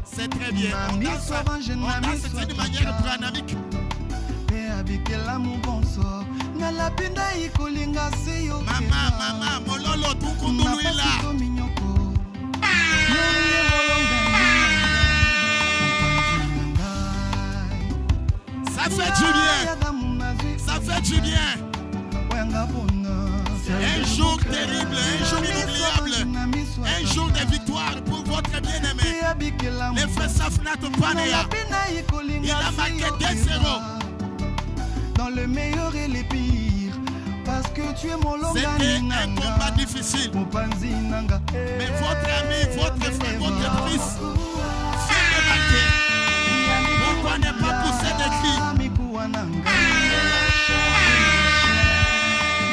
C'est très bien. On danse d'une manière dynamique. Maman, mololo, tout kunduluila. Ça fait du bien. Ça fait du bien. Un jour terrible, un jour inoubliable. Un jour de victoire pour votre bien-aimé. Les frères Safnat Paneya. Il a marqué 2-0. Dans le meilleur et les pires. Parce que tu es mon longa. C'était un combat difficile. Mais votre ami, votre frère, votre fils vient de marquer. Pourquoi ne pas pousser des cris?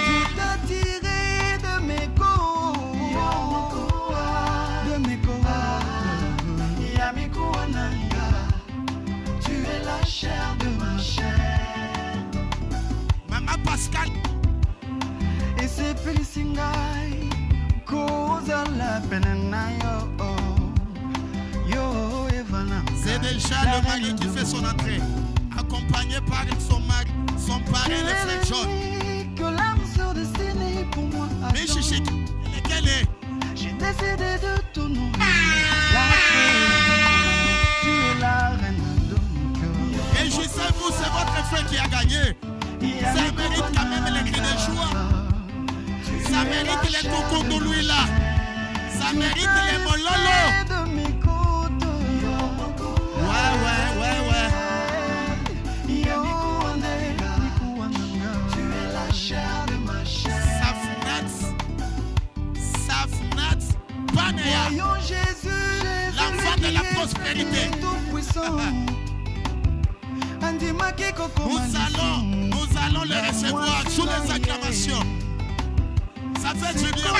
Tu t'as tiré de mes côtes. De mes côtes. Tu es la chair de ma chair. Maman Pascal. Et c'est Felicingai. Cause la peine yo Evana. C'est déjà le mari qui fait son entrée, accompagné par son mari, son parrain, le frère John. Que l'âme soit destinée pour moi. Mais Chichi, lequel est? J'ai décidé de t'honorer. La tu es la reine de mon cœur. Et je sais vous, c'est votre frère qui a gagné. Ça mérite quand même les cris de joie. Ça mérite les coucous de lui là. Ça mérite les mololo. Ouais. Tu es la chair de ma chair. Safnat Paneya. L'enfant de la prospérité. Nous allons le recevoir sous les acclamations. Ça fait du bien.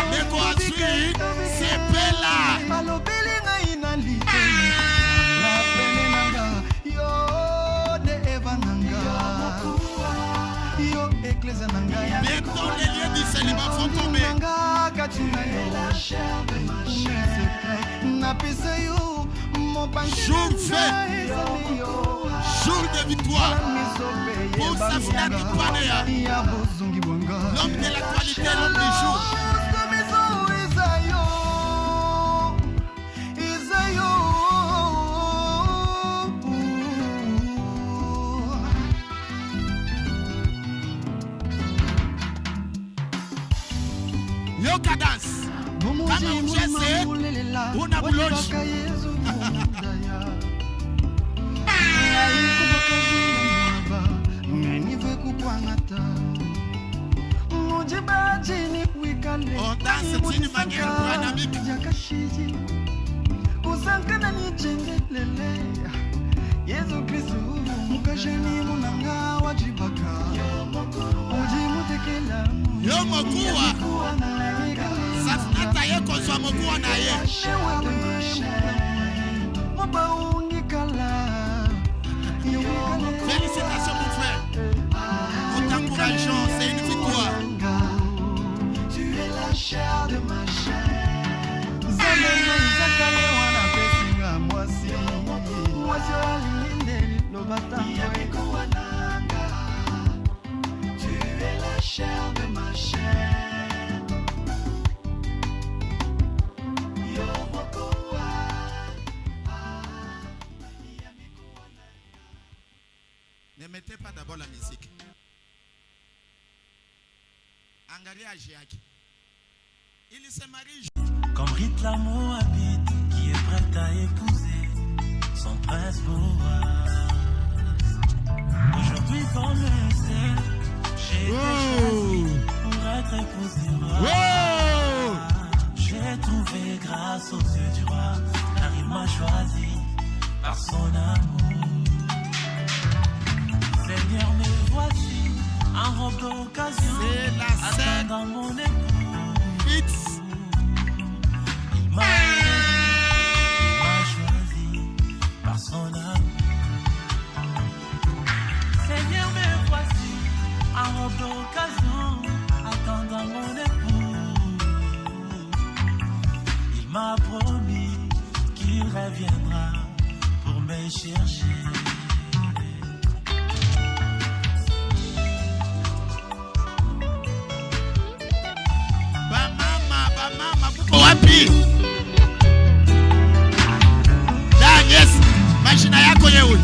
Mais quoi suit, c'est Bella. Bientôt les liens du célibat vont tomber. Jour fait, jour de victoire pour Safnat Paneya, l'homme de l'actualité, l'homme du jour. Yo cadence, comme un jesse, una boulogne. On danse d'une manière dynamique. Yo mokuwa Safnata ye kozwa mokuwa na ye. Félicitations mon frère. Nous t'encourageons, c'est une victoire. Tu es la chair de ma chair. Tu es la chair de ma chair. Ne mettez pas d'abord la musique. Angalia Agiaki. Il se marie. Comme Rite l'amour habite, qui est prête à épouser son prince Boaz. Aujourd'hui comme Esther, j'ai été choisi pour être épousé roi. J'ai trouvé grâce aux yeux du roi, car il m'a choisi par son amour. Seigneur, me voici en robe d'occasion, c'est la scène dans mon époux. Fitz. Il m'a choisi par son amour. Seigneur, me voici en robe d'occasion, attendant mon époux. m'a promis qu'il reviendra pour me chercher. Bamama, kuko wapi? Daniel, machina yako yewe.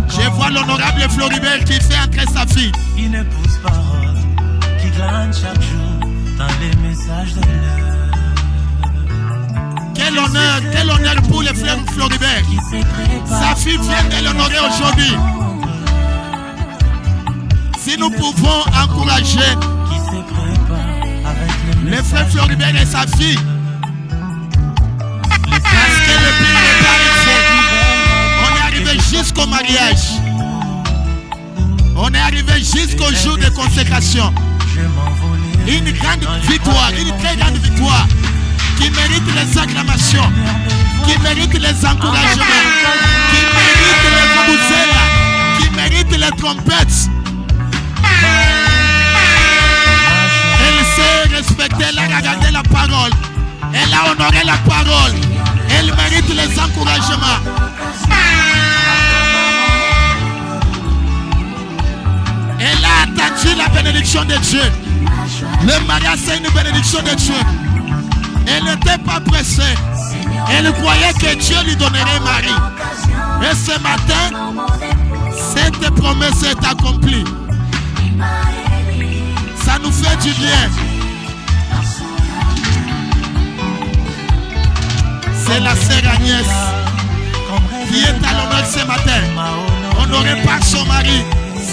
Je vois l'honorable Floribert qui fait entrer sa fille. Une épouse parole qui glane chaque jour dans les messages de l'heure. Quel honneur pour le frère Floribert. Sa fille vient de l'honorer aujourd'hui. Si nous pouvons encourager le frère Floribert et sa fille, parce que le but n'est pas fait. On est arrivé jusqu'au mariage. On est arrivé jusqu'au jour de consécration. Une grande victoire, une très grande victoire qui mérite les acclamations, qui mérite les encouragements, qui mérite les vuvuzela, qui mérite les trompettes. Elle sait respecter, elle a regardé la parole, elle a honoré la parole, elle mérite les encouragements. Elle a attendu la bénédiction de Dieu. Le mariage, c'est une bénédiction de Dieu. Elle n'était pas pressée. Elle croyait que Dieu lui donnerait mari. Et ce matin, cette promesse est accomplie. Ça nous fait du bien. C'est la sœur Agnès qui est à l'honneur ce matin, honorée par son mari,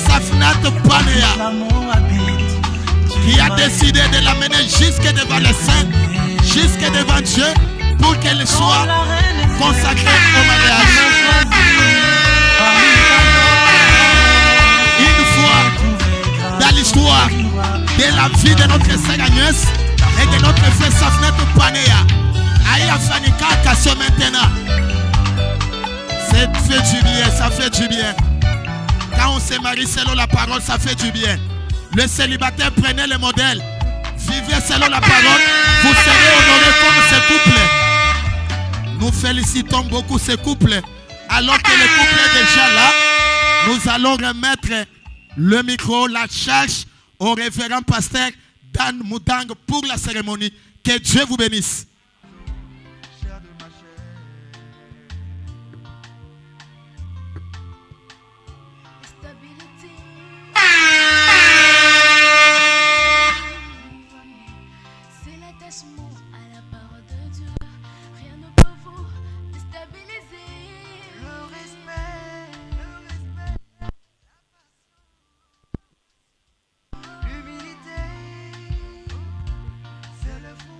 Safnat Panea, qui a décidé de l'amener jusque devant les saints, jusque devant Dieu, pour qu'elle soit consacrée au mariage. Une fois dans l'histoire de la vie de notre sœur Agnès et de notre frère Safnat Panea, Aïe Fanika Kasso maintenant. Ça fait du bien, ça fait du bien. Quand on se marie selon la parole, ça fait du bien. Le célibataire, prenez le modèle. Vivez selon la parole, vous serez honorés comme ce couple. Nous félicitons beaucoup ce couple. Alors que le couple est déjà là, nous allons remettre le micro, la charge au révérend pasteur Dan Moudang pour la cérémonie. Que Dieu vous bénisse.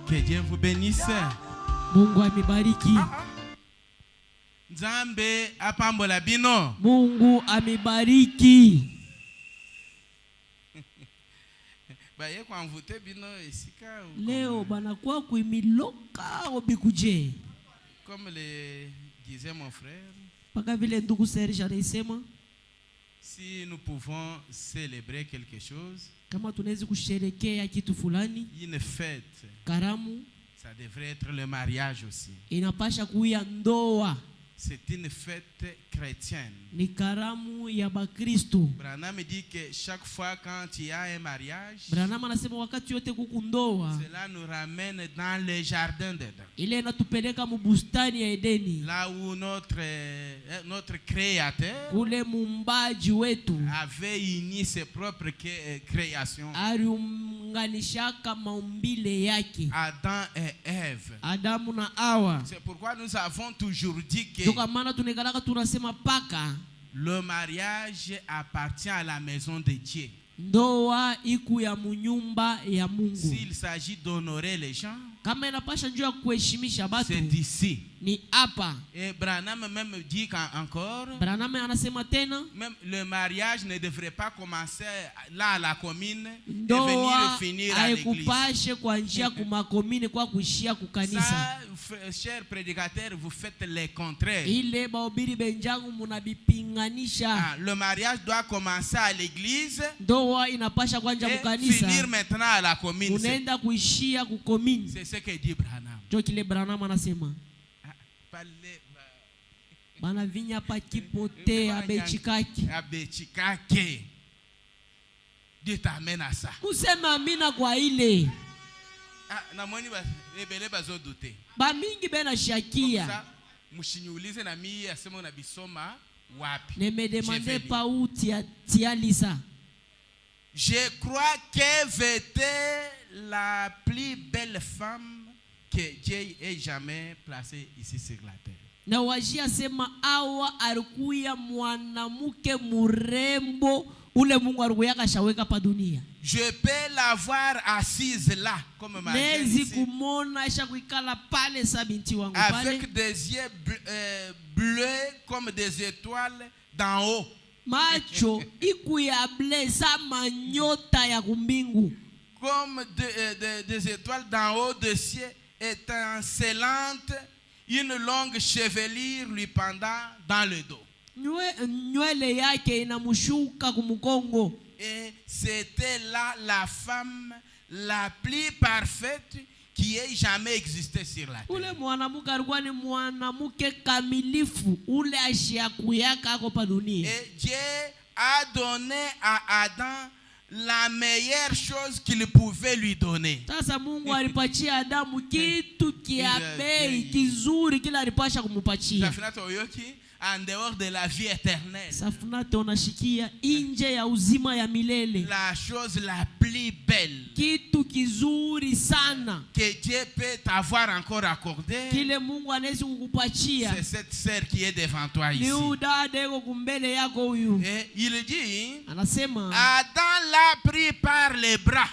Que Dieu vous bénisse. Mungu amebariki. Nzambe apambola bino. Mungu amebariki. Baye kwa mvute bino esika. Leo banakuwa kuimiloka obikuje. Comme le disait mon frère. Paka vile ndugu Serge alisema. Si nous pouvons célébrer quelque chose, kama tunaweza kusherekea kitu fulani, une fête, karamu, ça devrait être le mariage aussi. Inapasha kuya ndoa. C'est une fête chrétienne. Ni karamu ya Bakristo. Branham dit que chaque fois quand il y a un mariage, Branham anasema wakati yote kuku ndoa, cela nous ramène dans le jardin d'Eden. Ile inatupeleka mu bustani ya Edeni. Là où notre créateur kule mumbaji wetu avait uni ses propres créations. Aliunganishaka maumbile yake. Adam et Ève. Adamu na Hawa. C'est pourquoi nous avons toujours dit que le mariage appartient à la maison de Dieu. Ndoa iku ya munyumba ya Mungu. S'il s'agit d'honorer les gens, kama inapasha njoo kuheshimisha watu, c'est d'ici. ni hapa. Et Branham même dit encore, Branham anasema tena, même le mariage ne devrait pas commencer là à la commune et ndoa venir finir à l'église. haikupashe kuanzia kumakomini kwa kuishia kukanisa. Ça, chers prédicateurs, vous faites les contraires. Ile bahubiri benjangu munabipinganisha. Le mariage doit commencer à l'église Ndoa inapasha kuanza et kukanisa, finir maintenant à la commune. unaenda kuishia kukomini. C'est ce que dit Branham. Jo kile Branham anasema. Parlez, Bana vinya pa kipote abechikaki. abechikake. Dieu t'amène à ça. Kusema amina kwa ile. Na mwani ba ebele bazo douter. Ba mingi bena shakia. Mushinyulize na mimi asema na bisoma wapi. Ne me demande pas où tia lisa. Je crois qu'elle était la plus belle femme que Dieu ait jamais placée ici sur la terre. Na wajia sema awa alikuya mwanamke murembo ule Mungu alikuya kashaweka pa dunia. Je peux la voir assise là comme ma Nezi kumona isha kuikala pale sa binti wangu pale. avec des yeux bleus comme des étoiles d'en haut. Macho ikuya ble sa manyota ya kumbingu. Comme des étoiles d'en haut de ciel étincelantes, une longue chevelure lui pendant dans le dos. Nywele yake inamushuka kumukongo. Et c'était là la femme la plus parfaite qui ait jamais existé sur la terre. Ule mwanamke alikuwa ni mwanamke kamilifu ule ashiakuyaka ako pa dunia. Et Dieu a donné à Adam la meilleure chose qu'il pouvait lui donner. Sasa Mungu alipatia Adamu kitu kia bei kizuri kila alipasha kumupatia. En dehors de la vie éternelle. Safunato unashikia nje ya uzima ya milele. La chose la plus belle. Kitu kizuri sana. Que Dieu peut t'avoir encore accordé. Kile Mungu anaweza kukupatia. C'est cette sœur qui est devant toi ici. Ni udada yuko kumbele yako huyu. Et il dit, anasema Adam l'a pris par les bras.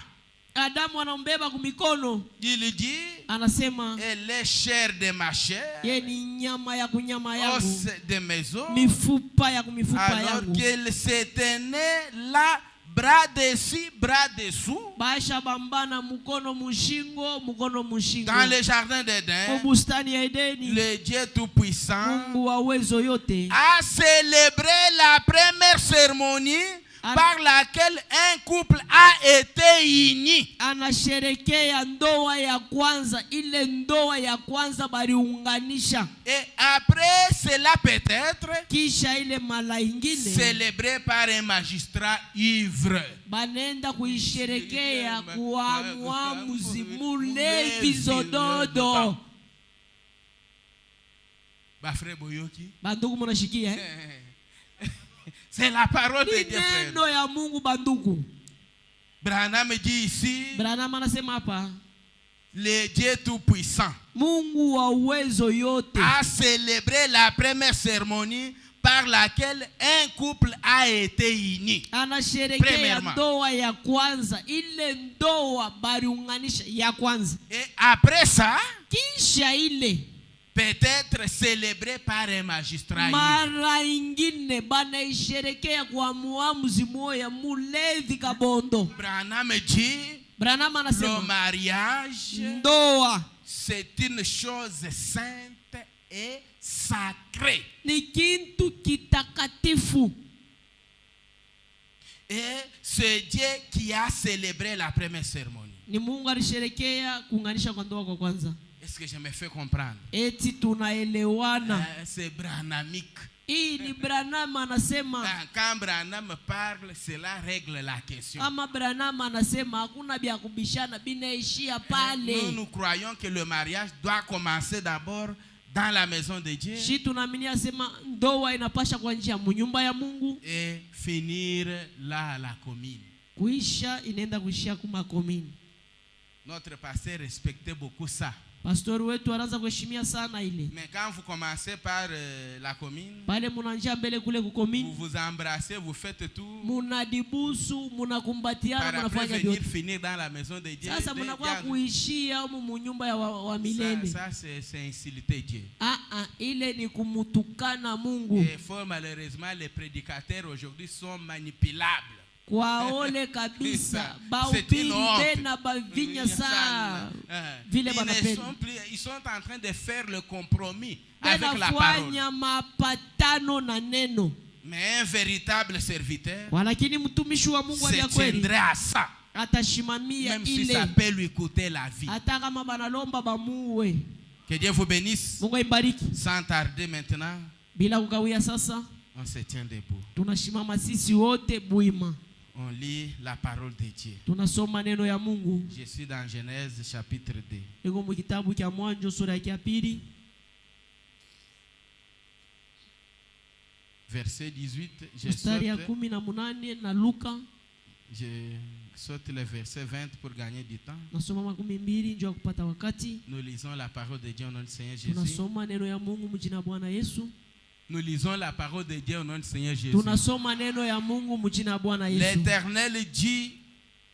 Adamu anambeba kumikono. Il dit, anasema elle est chair de ma chair, ye ni nyama ya kunyama yangu, os de mes os, mifupa ya kumifupa yangu. Alors qu'elle se tenait là, bras dessus, bras dessous, basha bambana mukono mushingo, mukono mushingo. Dans le jardin d'Éden, bustani ya Edeni, le Dieu tout-puissant Mungu wa uwezo yote a célébré la première cérémonie par laquelle un couple a été uni. Anasherekea ndoa ya kwanza, ile ndoa ya kwanza baliunganisha. Et après cela peut-être kisha ile mala ingine célébré par un magistrat ivre. Banenda kuisherekea kwa mwamuzi mulevi zododo. Bafre boyoki. Bandugu mnashikia C'est la parole de Dieu, frère. Neno ya Mungu bandugu. Branham dit ici, Branham anasema hapa, le Dieu tout-puissant Mungu wa uwezo yote a célébré la première cérémonie par laquelle un couple a été uni. Anasherekea ndoa ya kwanza, ile ndoa baliunganisha ya kwanza. Et après ça, kisha ile peut-être célébré par un magistrat. Mara ingine banaisherekea kwa muamuzi moya mulevi kabondo. Branham dit, Branham anasema, le mariage, ndoa, c'est une chose sainte et sacrée. Ni kintu kitakatifu. Et c'est Dieu qui a célébré la première cérémonie. Ni Mungu alisherekea kuunganisha kwa ndoa kwa kwanza. Est-ce que je me fais comprendre? Eti tunaelewana. C'est branhamique. Hii ni Branham anasema. Quand Branham parle, cela règle la question. Kama Branham anasema hakuna bia kubishana, binaishia pale. Nous croyons que le mariage doit commencer d'abord dans la maison de Dieu. Shi tunaamini asema ndoa inapasha kwa njia munyumba ya Mungu et finir là à la commune. Kuisha inaenda kuishia kuma commune. Notre pasteur respectait beaucoup ça. Pastor wetu anaanza kuheshimia sana ile. Mais quand vous commencez par la commune, Pale munanjia mbele kule kukomini. vous vous embrassez, vous faites tout. Munadibusu, munakumbatiana, Par après munafanya venir vyote. finir dans la maison de Dieu. Sasa munakuwa kuishia humu munyumba ya wa milele. Ça c'est insulter Dieu. Ile ni kumutukana Mungu. Et fort malheureusement, les prédicateurs aujourd'hui sont manipulables. Kwa ole kabisa C'est baupiri une honte. tena bavinya saa vile Ils banapenda. sont en train de faire le compromis avec la parole. Fanya mapatano na neno. Mais un véritable serviteur Walakini mtumishi wa Mungu se aliya kweli tiendrait à ça, atashimamia même si ile ça peut lui coûter la vie. hata kama banalomba bamuwe. Que Dieu vous bénisse. Mungu aibariki. Sans tarder maintenant, Bila kukawia sasa on se tient debout. tunashimama sisi wote buima. On lit la parole de Dieu. Tunasoma neno ya Mungu. Je suis dans Genèse chapitre 2. Iko mu kitabu cha Mwanzo sura ya pili. Verset 18. Mstari ya 18 na Luka. Je saute le verset 20 pour gagner du temps. Nasoma 12 ndio kupata wakati. Nous lisons la parole de Dieu au nom du Seigneur Jésus. Tunasoma neno ya Mungu mjina Bwana Yesu. Nous lisons la parole de Dieu au nom du Seigneur Jésus. Tunasoma neno ya Mungu mjina Bwana Yesu. L'Éternel dit,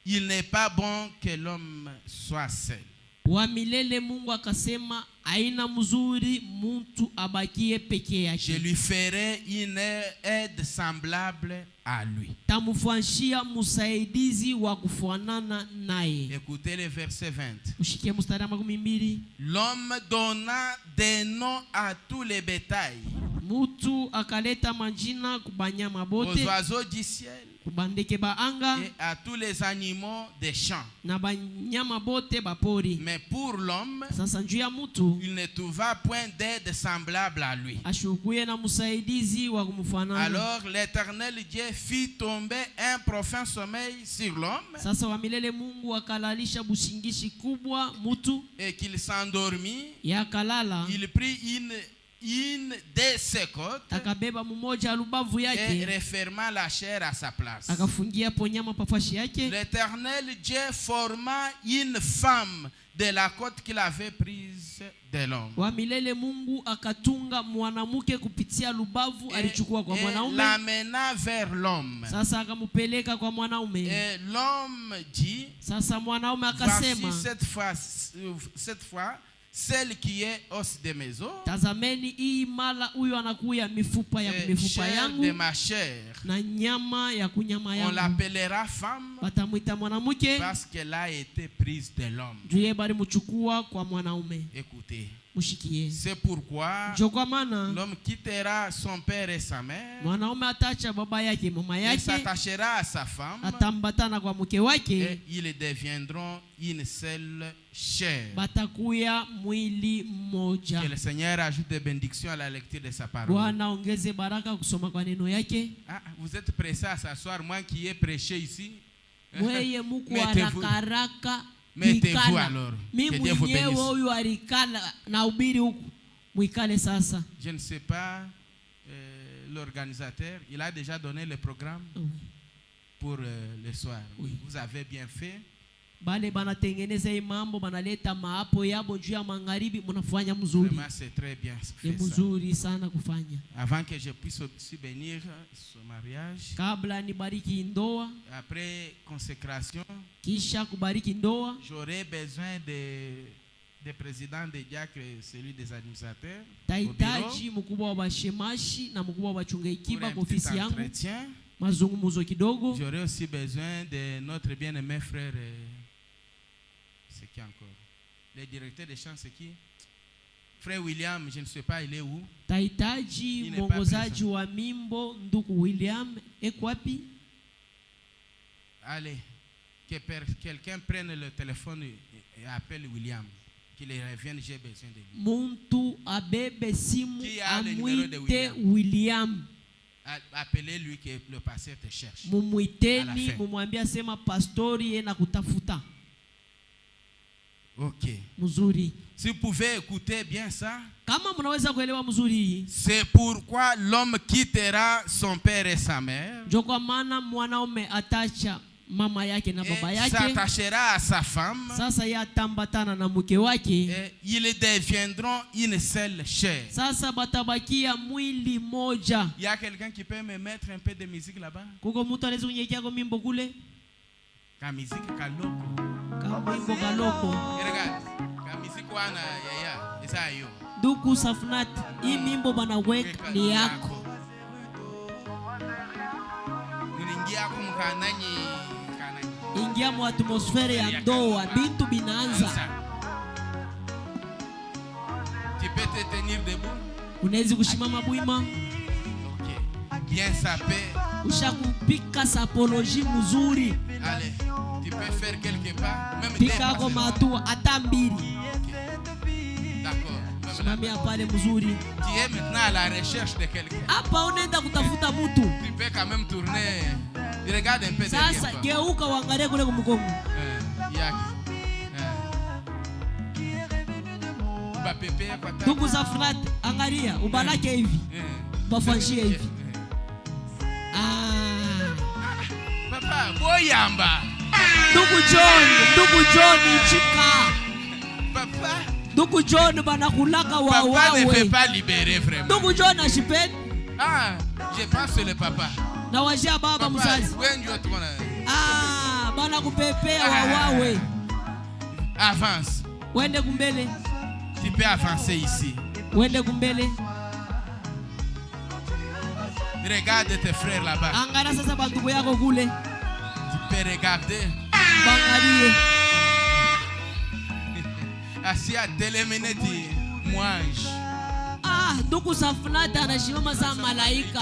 il n'est pas bon que l'homme soit seul. Wa milele Mungu akasema aina mzuri mtu abakie peke yake. Je lui ferai une aide semblable à lui. Tamufanyia msaidizi wa kufanana naye. Écoutez le verset 20. Ushikie mstari wa 12. L'homme donna des noms à tous les bétails, Mutu akaleta majina kubanyama bote, aux oiseaux du ciel kubandeke ba anga et à tous les animaux des champs. na banyama bote bapori. Mais pour l'homme, Sasa njuu ya mutu il ne trouva point d'aide semblable à lui. ashukuye na msaidizi wa kumfanana. Alors l'Éternel Dieu fit tomber un profond sommeil sur l'homme Sasa wa milele Mungu akalalisha busingishi kubwa mutu et qu'il s'endormit. yakalala. Il prit une de ses côtes Akabeba mmoja alubavu et yake referma la chair à sa place. akafungia ponyama pafashi yake. L'Éternel Dieu forma une femme de la côte qu'il avait prise de l'homme. Wa milele Mungu akatunga mwanamke kupitia lubavu alichukua kwa Et mwanaume. l'amena vers l'homme. Sasa akamupeleka kwa mwanaume. Et l'homme dit, Sasa mwanaume voici akasema, cette fois, celle qui est os de mes os tazameni hii mala huyu anakuya mifupa ya et mifupa chair yangu de ma chair. na nyama ya kunyama On yangu. l'appellera femme Watamwita mwanamke parce qu'elle a été prise de l'homme. juu yeye bali mchukua kwa mwanaume. Écoutez, Mushikie. c'est pourquoi Ndio kwa maana l'homme quittera son père et sa mère mwanaume atacha baba yake mama et yake, s'attachera à sa femme atambatana kwa mke et wake, ils deviendront une seule chair. batakuya mwili mmoja. Que le Seigneur ajoute des bénédictions à la lecture de sa parole. Bwana ongeze baraka kusoma kwa neno yake. Ah, vous êtes pressé à s'asseoir, moi qui ai prêché ici. Mweye muku Mettez-vous. haraka Mettez-vous kuikala. alors. Mi Que Dieu vous mwenyewe bénisse. huyu alikala na ubiri huku. Mwikale sasa. Je ne sais pas, l'organisateur, il a déjà donné le programme pour le soir. Oui. Vous avez bien fait. Bale banatengeneza hii mambo banaleta maapo yabo juu ya magharibi, mnafanya mzuri. Vraiment, c'est très bien Ni fait ça. mzuri sana kufanya. Avant que je puisse aussi bénir ce mariage, Kabla nibariki ndoa, après consécration, kisha kubariki ndoa, j'aurais besoin des présidents des diacres et celui des administrateurs au bureau tahitaji mkubwa wa bashemashi na mkubwa wa bachunga pour ikiba un kwa petit ofisi yangu, entretien. mazungumzo kidogo. J'aurais aussi besoin de notre bien-aimé frère, c'est qui encore? Le directeur des chants, c'est qui? Frère William, je ne sais pas, il est où? Tahitaji Il n'est mwongozaji wa mimbo ndugu William eko wapi? Allez, que quelqu'un prenne le téléphone et appelle William. Qu'il revienne, j'ai besoin de lui. Muntu abebe simu Qui a le numéro de amwite William. Appelez-lui que le pasteur te cherche. À la Mumwiteni, fin. mumwambia sema pastori ye na kutafuta. Ok. Mzuri. Si vous pouvez écouter bien ça, Kama mnaweza kuelewa mzuri hii, c'est pourquoi l'homme quittera son père et sa mère ndio kwa maana mwanaume atacha mama yake na baba Et yake. s'attachera à sa femme. Sasa yatambatana na mke wake. Et ils deviendront une seule chair. Sasa batabakia mwili moja. Il y a quelqu'un qui peut me mettre un peu de musique là-bas? Kuko mtu anaweza kunyekia kwa mimbo kule? Ka musique kaloko. Kama mimbo kaloko. Regarde. Ka musique wana yaya. Esa yo. Ndugu Safnat, hii mimbo banaweka ni yako. Uningia kumkananyi kananyi. Ingia mu atmosfera ya ndoa, bintu binaanza. Tu peux te tenir debout? Unaweza kushimama bwima? OK. Bien sapé. Ushakupika sapoloji mzuri. Allez. Tu peux faire quelque part même Pika kwa matua hata mbili. D'accord. Simamia pale mzuri. Tu es maintenant à la recherche de quelqu'un. Hapa unaenda kutafuta mtu. Tu peux quand même tourner. Regarde un peu derrière Sasa toi. geuka uangalie kule kumgongo. Yaki. Ba pepe kwa tatu. Ndugu Safnat, angalia ubalake hivi. Bafanshie hivi. Papa, boyamba. Ndugu John chika. Papa. Ndugu John banakulaka wa Papa ne wawe. peut pas libérer vraiment. Ndugu John ashipeni. Ah, je pense que le papa. Na wajia baba Papa, mzazi. wewe ndio tuona. Bana kupepea wa wawe. Avance. Wende kumbele. Tu peux avancer ici. Wende kumbele. Regarde tes frères là-bas. Angalia sasa bandugu yako kule. Tu peux regarder. Bangalie. Asia telemineti mwange. Ndugu Safnat anashimama za malaika.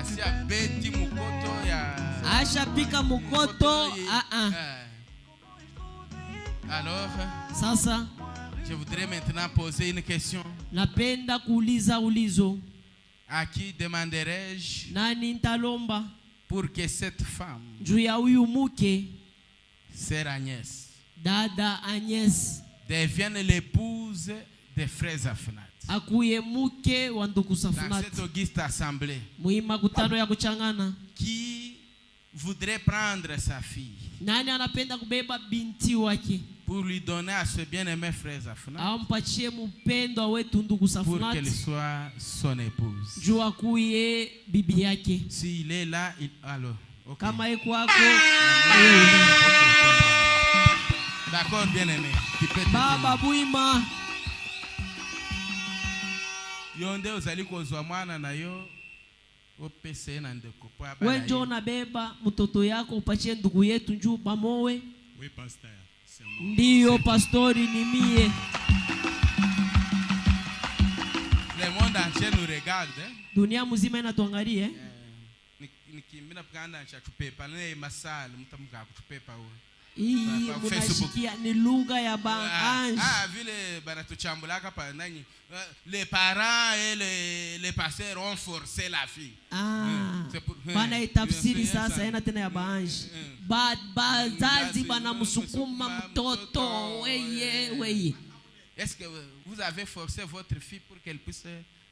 Asia beti mukoto ya. Asha pika mukoto. Alors, sasa je voudrais maintenant poser une question. Napenda kuuliza ulizo. À qui demanderai-je Nani nitalomba pour que cette femme, juu ya huyu mke, sœur Agnès, dada Agnes, devienne l'épouse des frères Safnat? akuye mke wa ndugu Dans Safnat. cette auguste assemblée, Makutano ya kuchangana. qui voudrait prendre sa fille Nani anapenda kubeba binti wake pour lui donner à ce bien-aimé frère Safnat, ampachie mpendwa wetu ndugu pour Safnat qu'elle soit son épouse? juu akuye bibi yake. S'il est là, alors, ok. Kama iko wako D'accord, bien-aimé. Tu peux te baba tenir. bwima. Yonde uzali kozwa mwana na yo opese na ndeko pa ba. Wenjo unabeba mtoto yako upachie ndugu yetu njuu pamowe. Oui, pasteur. C'est moi. Ndiyo pastori, ni mie. Le monde entier nous regarde. Dunia mzima inatuangalia. Nikimbina pkanda cha kupepa na masala mtamka kutupepa wewe. Hii unashikia ni lugha ya baange. Vile banatuchambula hapa nani les parents et les pasteurs ont forcé la fille. Bana itafsiri sasa ina tena ya baange. Bazazi bana msukuma mtoto weye. Est-ce que vous avez forcé votre fille pour qu'elle puisse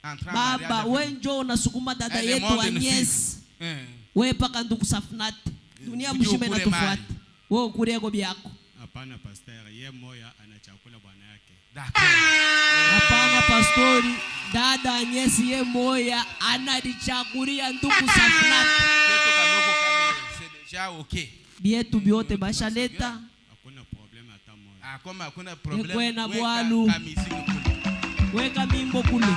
entrer en mariage? Baba wenjo unasukuma dada yetu Agnes. Wewe paka ndugu Safnat. Dunia mzima inatufuata. Wewe ukurego byako. Hapana pasteur, yeye moya anachakula bwana yake. D'accord. Hapana pastori, dada Agnes ye moya analichakulia ndugu Safnat. C'est déjà OK. Bietu biote bashaleta. Hakuna problème hata moja. Kama hakuna problem. Nikwena bwalu. Weka mimbo kule.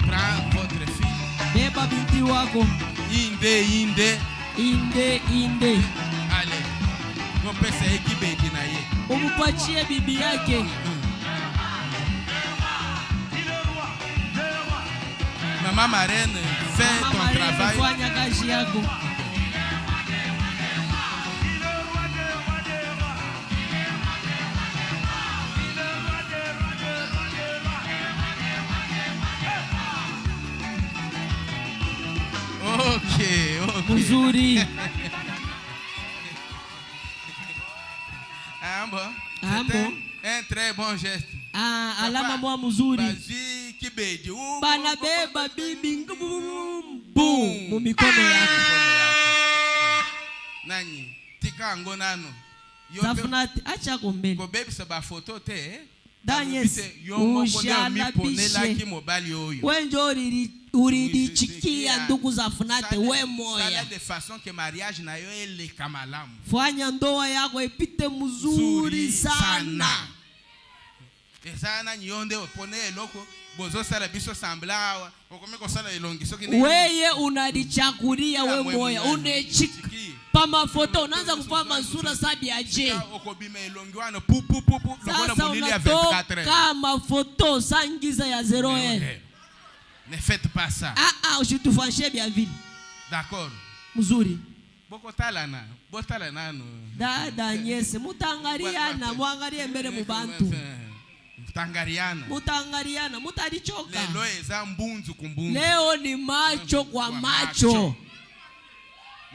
Prends votre fille. Beba binti wako. Inde. Allez. Mon père c'est équipe na ye. Umupachie bibi yake. Maman marraine, fais ton travail. Fanya kazi yako. OK. Mzuri. Bon. Un très bon geste. Alama mwa mzuri. Vas-y kibedi. Bana beba bibi boom mu mikono yako. Nani? tika ngonano. Zafunati acha kombele. Ko baby se ba photo te. Danyes Ushalabishe. Wenjo uridichikia ndugu Zafunate we moya. De façon que mariage na yo ele kamalamu. Fanya ndoa yako ipite mzuri sana. Ezana nyonde opone eloko bozo sala biso sambla okomeko sala elongiso kini. Weye unadichakuria we moya unechika pama foto unaanza kupama sura sabi aje. Sasa unatoka kama foto sangiza ya 0 Ne faites pas ça. Usitufanishe bia vile. D'accord. Mzuri. Botala nanu. Dada nyese mutangariana muangalie mbele mubantu. Mutangariana mutadichoka. Lelo eza mbunzu kumbunzu. Leo ni macho kwa macho.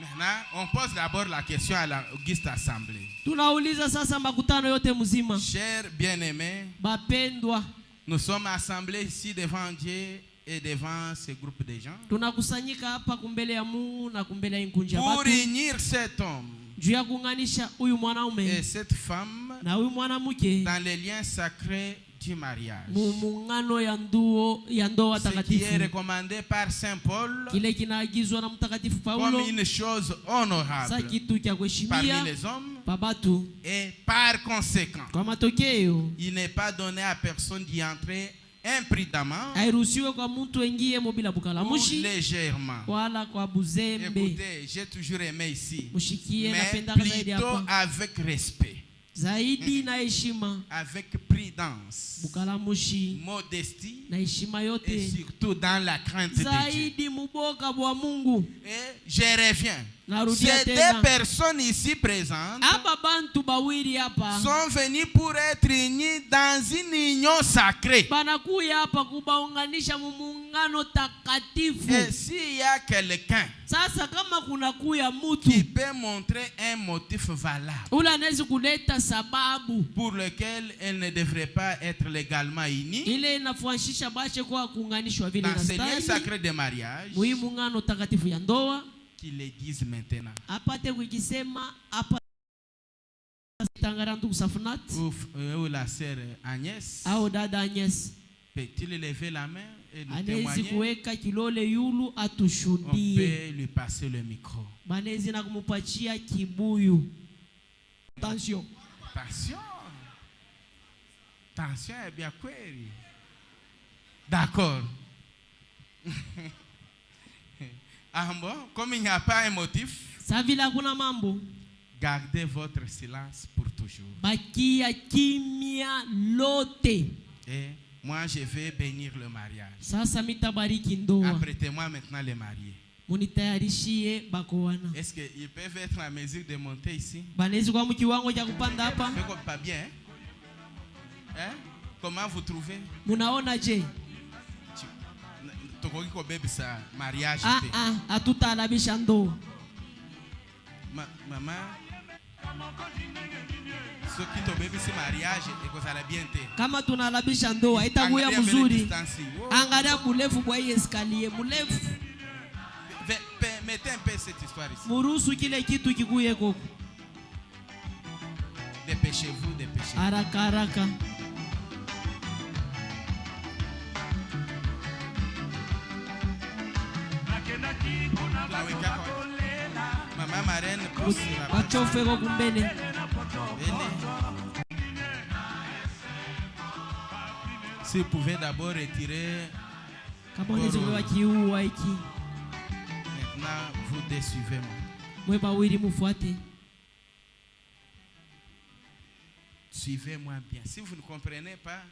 Maintenant, on pose d'abord la question à l'Auguste Assemblée. Tunauliza sasa makutano yote mzima. Chers bien-aimés, bapendwa, nous sommes assemblés ici devant Dieu et devant ce groupe de gens. Tunakusanyika hapa kumbele ya Mungu na kumbele ya nkunja pour watu. unir cet homme Juu ya kuunganisha huyu mwanaume et cette femme na huyu mwanamke dans les liens sacrés du mariage. muungano ya ndoa Ce qui est takatifu. recommandé par Saint Paul Kile kinaagizwa na mtakatifu Paulo comme une chose honorable sa kitu cha parmi kuheshimia les hommes, babatu. et par conséquent Kwa matokeo il n'est pas donné à personne d'y entrer imprudemment hairuhusiwe kwa mtu engie mo bila ou bukalamushi légèrement. wala kwa buzembe. Écoutez, j'ai toujours aimé ici, Mushikie mais napenda zaidi plutôt hapa avec respect, zaidi na heshima, avec prudence, bukalamushi modestie na heshima et yote, surtout dans la crainte de Dieu. zaidi muboka bwa Mungu. Et je reviens. Narudia Ces tena. deux personnes ici présentes Aba bantu bawili hapa sont venus pour être unis dans une union sacrée. banakuya hapa kubaunganisha muungano takatifu. Et s'il y a quelqu'un Sasa kama kuna kuya qui mutu peut montrer un motif valable ula anaweza kuleta sababu pour lequel elle ne devrait pas être légalement unie ile inafuanisha bache kwa kuunganishwa vile dans na ces liens stahili sacrés de mariage, muhimu muungano takatifu ya ndoa qu'ils le disent maintenant. apate kukisema hapa tangara ndugu Safunat Ou la sœur Agnès, au dada Agnes peut-il lever la main et nous anezi témoigner? kuweka kilole yulu On atushuhudie. peut lui passer le micro. Banezi na kumupachia kibuyu. Attention. Attention. Attention, est bien kweli. D'accord. Ah bon, comme il n'y a pas un motif, Sa vile hakuna mambo, gardez votre silence pour toujours. bakia kimya lote. Et moi, je vais bénir le mariage. Sasa mitabariki ndoa. Apprêtez-moi maintenant les mariés. Munitayarishie bakowana. Est-ce qu'ils peuvent être en mesure de monter ici? Banezi kwa mkiwango cha kupanda hapa. Fait comme pas bien, hein? Hein? Comment vous trouvez? Munaona je? Tokoki ko bébé ça mariage. Hatutalabisha ndoa. Maman, ce qui to bébé c'est mariage et que ça la bien te. Kama tunalabisha ndoa itakuya mzuri. Angalia murefu kwa hii escalier, murefu. Mettez un peu cette histoire ici. Muruhusu kile kitu kikuye koko. Dépêchez-vous, dépêchez-vous. Haraka haraka. Maman marraine pousse la Bachofe kwa kumbele. Si vous pouvez d'abord retirer. Kama unaweza kuwa kiua hiki. Maintenant, vous désuivez-moi. Mwe bawili mufuate. Suivez-moi bien. Si vous ne comprenez pas,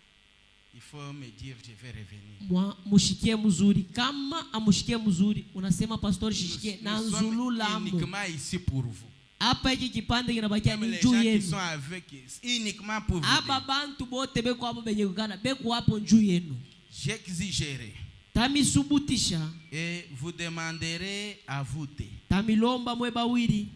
il faut me dire, je vais revenir. Mushikie mzuri. Kama amushikie mzuri, unasema pastor shishikie na Nous sommes nzulula mbo. uniquement ici pour vous. Hapa hiki kipande kinabakia Même ni les juu gens qui yenu. sont avec, uniquement pour vous. Aba bantu bote beko hapo benye kukana beko hapo juu yenu. J'exigerai Tamisubutisha. et vous demanderez à voter. Tamilomba mwe bawili.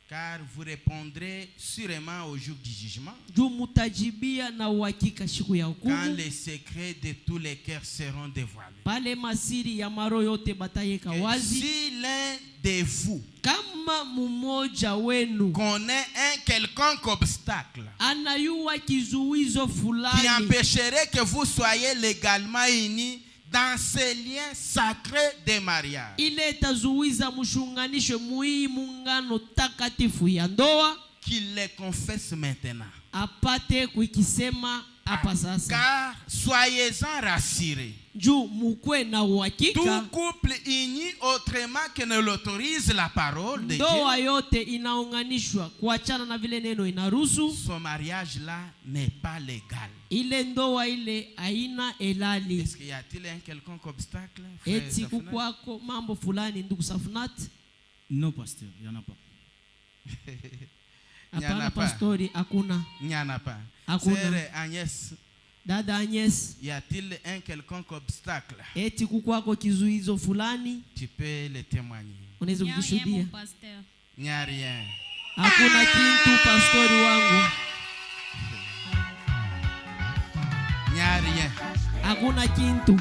Car vous répondrez sûrement au jour du jugement. Juu mutajibia na uhakika siku ya Quand hukumu. les secrets de tous les cœurs seront dévoilés. Pale masiri ya maro yote batayeka Et wazi. si l'un de vous Kama kila mmoja wenu connaît un quelconque obstacle anayua kizuizo qui fulani empêcherait que vous soyez légalement unis dans ces liens sacrés de mariage. ile itazuiza mshunganisho muhimu ngano takatifu ya ndoa, Qu'il les confesse maintenant. apate kuikisema hapa sasa. Car soyez-en rassurés. Juu mukwe na uhakika Tout couple uni autrement que ne l'autorise la parole de ndoa Dieu, yote inaunganishwa kuachana na vile neno inaruhusu, son mariage là n'est pas légal. ile ndoa ile haina elali. Est-ce qu'il y a-t-il un quelconque obstacle, frère Eti Safina? kukwako mambo fulani ndugu Safunat? Non, pasteur, il n'y en a pas. Il n'y en Hapana a pas. pastori, hakuna. Il n'y en a pas. Hakuna. Sœur Agnès, Dada Agnes, y a-t-il un quelconque obstacle? eti kukwako kizuizo fulani, Tu peux le témoigner. unaweza kujishuhudia? Il n'y a rien. Hakuna kintu pastori wangu, Il n'y a rien. hakuna kintu.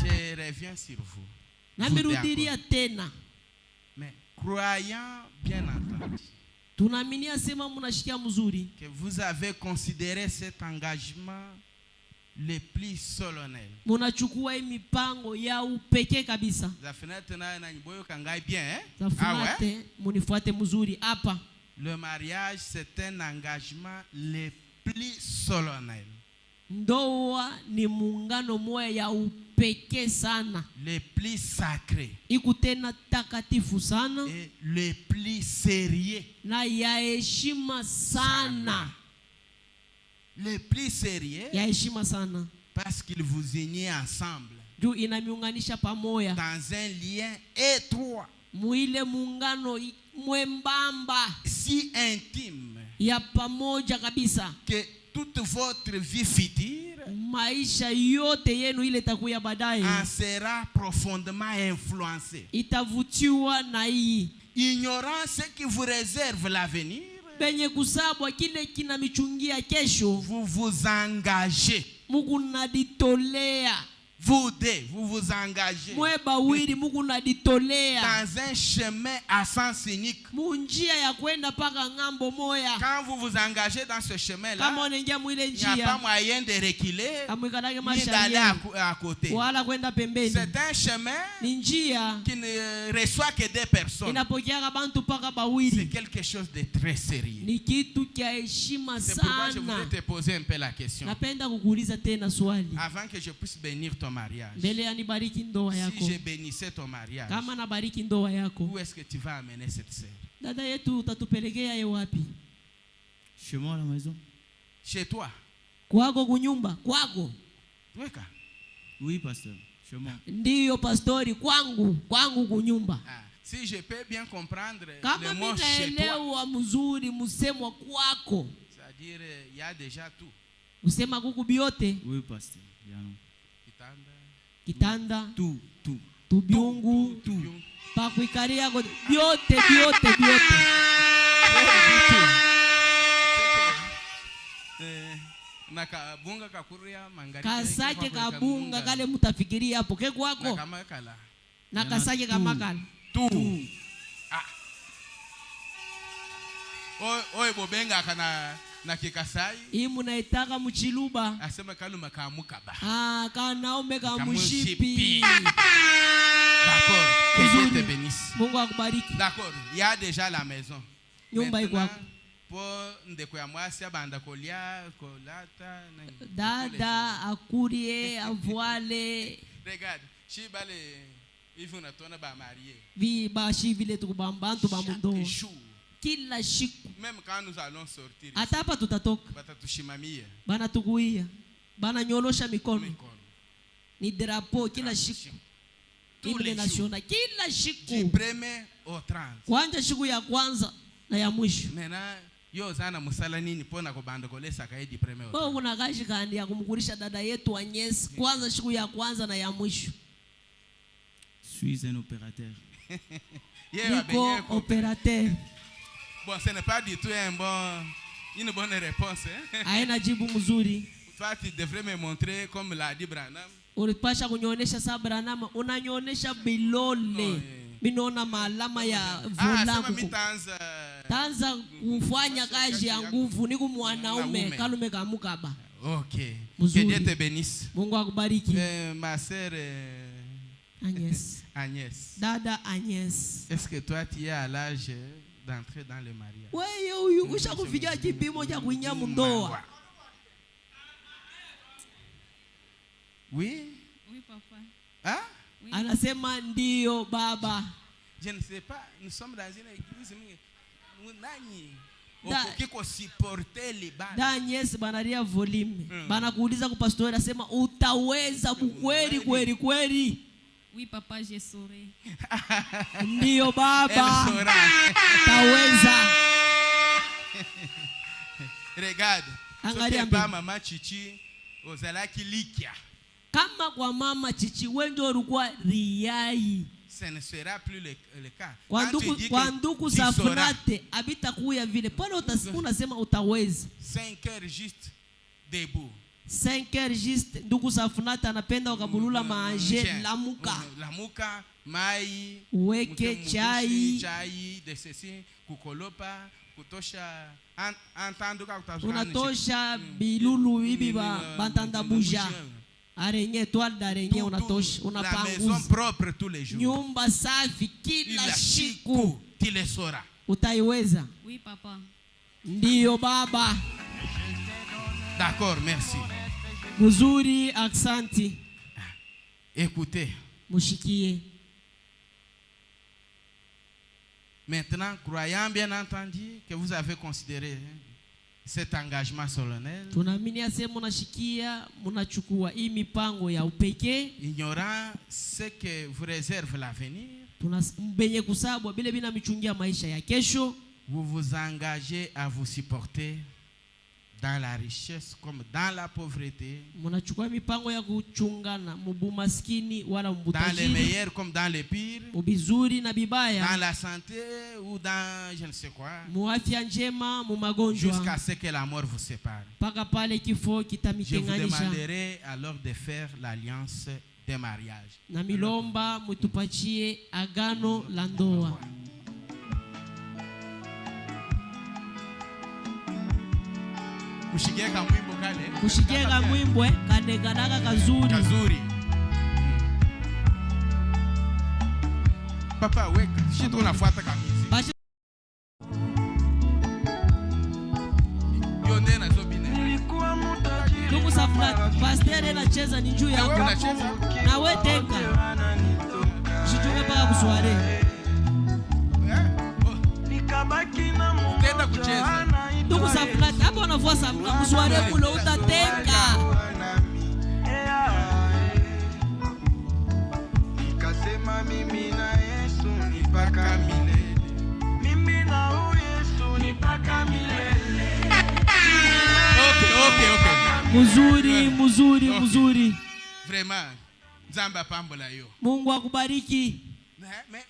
Je reviens sur vous. Namirudiria tena, Mais croyant bien entendu tunaaminia sema mnashikia mzuri que vous avez considéré cet engagement le plus solennel. munachukua hii mipango ya upekee kabisa. Zafinate na nyimboyo kangai bien, hein? Zafunate, munifuate mzuri hapa. Le mariage c'est un engagement le plus solennel, Ndoa ni muungano moya ya upekee sana, le plus sacré iku tena takatifu sana et le plus sérieux. na ya heshima sana, Le plus sérieux ya heshima sana, parce qu'il vous unit ensemble juu inamiunganisha pamoja dans un lien étroit, muile muungano mwembamba si intime ya pamoja kabisa. que toute votre vie future Maisha yote yenu ile takuya baadaye en sera profondément influencée. itavutiwa na hii Ignorant ce qui vous réserve l'avenir, penye kusabwa kile kina michungia kesho, vous vous engagez. Mungu naditolea Vous deux, vous vous engagez mwe bawili, Mungu naditolea dans un chemin à sens unique. munjia ya kwenda paka ngambo moya. Quand vous vous engagez dans ce chemin-là, Kama unaingia mwile il n'y a pas njia moyen de reculer amwikanake ni d'aller masharia à côté. wala kwenda pembeni. C'est un chemin Ni njia qui ne reçoit que deux personnes. inapokeaka bantu paka C'est bawili, quelque chose de très sérieux. ni kitu kya heshima C'est pourquoi je voulais sana. te poser un peu la question. Napenda kukuuliza tena swali Avant que je puisse bénir ton mariage, mbele ya nibariki ndoa si yako. je bénissais ton mariage, Kama nabariki ndoa yako, où est-ce que tu vas amener cette sœur? dada yetu utatupelekea ye wapi? Chez moi à la maison? Chez toi? Kwako kunyumba kwako? Weka. Oui, pasteur, chez moi. Ndiyo pastori, kwangu kunyumba. Ah, si je peux bien comprendre Kama le mot mimi chez toi, naelewa mzuri msemwa kwako, c'est-à-dire il y a déjà tout. usema kuku biote, Oui, pasteur. Il y en a. kitanda, Tout. tubyungu, Tout. pakuikaria biote. Na kabunga kakuria mangari. Kasake kabunga kale mutafikiria hapo ke kwako, Kama kala. na kasake kamakala. Tout. Ah. Oi bobenga kana na kikasai. Hii munaitaka mchiluba. Asema kaluma kamuka ba. Kanaume Kamushipi. kamushipi. D'accord. Que Dieu te bénisse. Mungu akubariki. D'accord. Il y a déjà la maison. Nyumba iko hapo. Po ndeko ya mwasi abanda kolia kolata. Dada akurie avuale Regarde, si bale hivi unatona ba marié. vibashi vile tukubambantu ba mundo Chaque jour, kila siku. même quand nous allons sortir, Hata hapa tutatoka batatushimamia bana tukuia bana nyolosha mikono mikono. ni drapo kila siku Tous Himne les jours, national kila du siku, 1er au 30. kwanja siku ya kwanza na ya mwisho. Maintenant, yo zana musala nini pona kubanda kolesa kaidi 1er au 30. Kwa kuna kazi kandi ya kumkurisha dada yetu Agnes kwanza siku ya kwanza na ya mwisho. Je suis un opérateur. Niko operateur. Bon, ce n'est pas du tout une bonne réponse. Hein? Haina jibu mzuri. Toi, tu devrais me montrer comme l'a dit Branham. Ulipasha kunyonesha saa Branham, unanyonesha bilole. Minaona maalama ya Ah, vola sema kuko. mitanza. Tanza kufanya kazi ya nguvu niku mwanaume kalume kamukaba. Ok. Mzuri. Que Dieu te bénisse. Mungu akubariki. Ma sœur Agnes. Agnès. Dada Agnes. Est-ce que toi tu es à l'âge d'entrer dans le mariage? Wewe huyu ushakufikia kipimo cha kuingia mundoa. Oui? Oui, papa. Hein? Oui. Anasema ndio baba. Je ne sais pas, nous sommes dans une église nani Da- okiko supporter les bana. Da Agnes banaria volume. Banakuuliza kwa pastor anasema utaweza kweli kweli kweli. Oui, papa, je saurai. Ndio Elle baba. saura. Taweza. Regarde. Angalia Soki pas mbele. maman Chichi ozalaki likia. Kama kwa mama Chichi wendo ulikuwa riai. Ce ne sera plus le cas. Kwa Quand tu nduku dis kwa que nduku tu sauras, Safunate abitakuya vile. Pale unasema utaweza. 5 heures juste debout. 5 heures juste nduku Safunate anapenda wakabulula maanje Nje. lamuka. Lamuka, mai, Uweke mke chai. chai de ceci, kukolopa, kutosha antanduka kutazana. Unatosha bilulu hivi bantandabuja. Arenye toile d'araignée unatosha. La maison Unapanguza. propre tous les jours. Nyumba safi kila Ila siku. tu le sauras. Utaiweza. Oui, papa. Ndio baba. D'accord, merci. Mzuri, aksanti. Écoutez, Mushikie. maintenant, croyant bien entendu que vous avez considéré cet engagement solennel, Tunaamini ase munashikia munachukua hii mipango ya upekee. ignorant ce que vous réserve l'avenir, Tunambenye kusabwa bile bina michungia maisha ya kesho. vous vous engagez à vous supporter dans la richesse comme dans la pauvreté, Munachukua mipango ya kuchungana mubumaskini wala dans les mubutajiri, meilleurs comme dans les pires, mubizuri na dans bibaya, la santé ou dans je ne sais quoi, muafya njema, mumagonjwa, jusqu'à ce que la mort vous sépare. paka pale kifo Je vous kitamitenganisha. demanderai alors de faire l'alliance de mariage. Na milomba mutupachie agano la ndoa. Kushikieka mwimbo kale. Kushikega mwimbwe kanekanaka kazuri. Kazuri. Papa weka, shito unafuata kabisa. Bashi Yo nena zo bine. ndugu Safunate, pastere nacheza ni juu Wewe yako. unacheza? Na we tenka. Shitume paka kusware. Tenda kucheza. Ndugu Safunate, hapo unavua Safunate kusware kule utatenka. Nikasema mimi na Yesu ni Mpaka milele. mimi na Yesu ni mpaka milele. Okay. Mzuri, mzuri, Okay. mzuri. Vraiment. Nzamba pambola yo. Mungu akubariki. Mais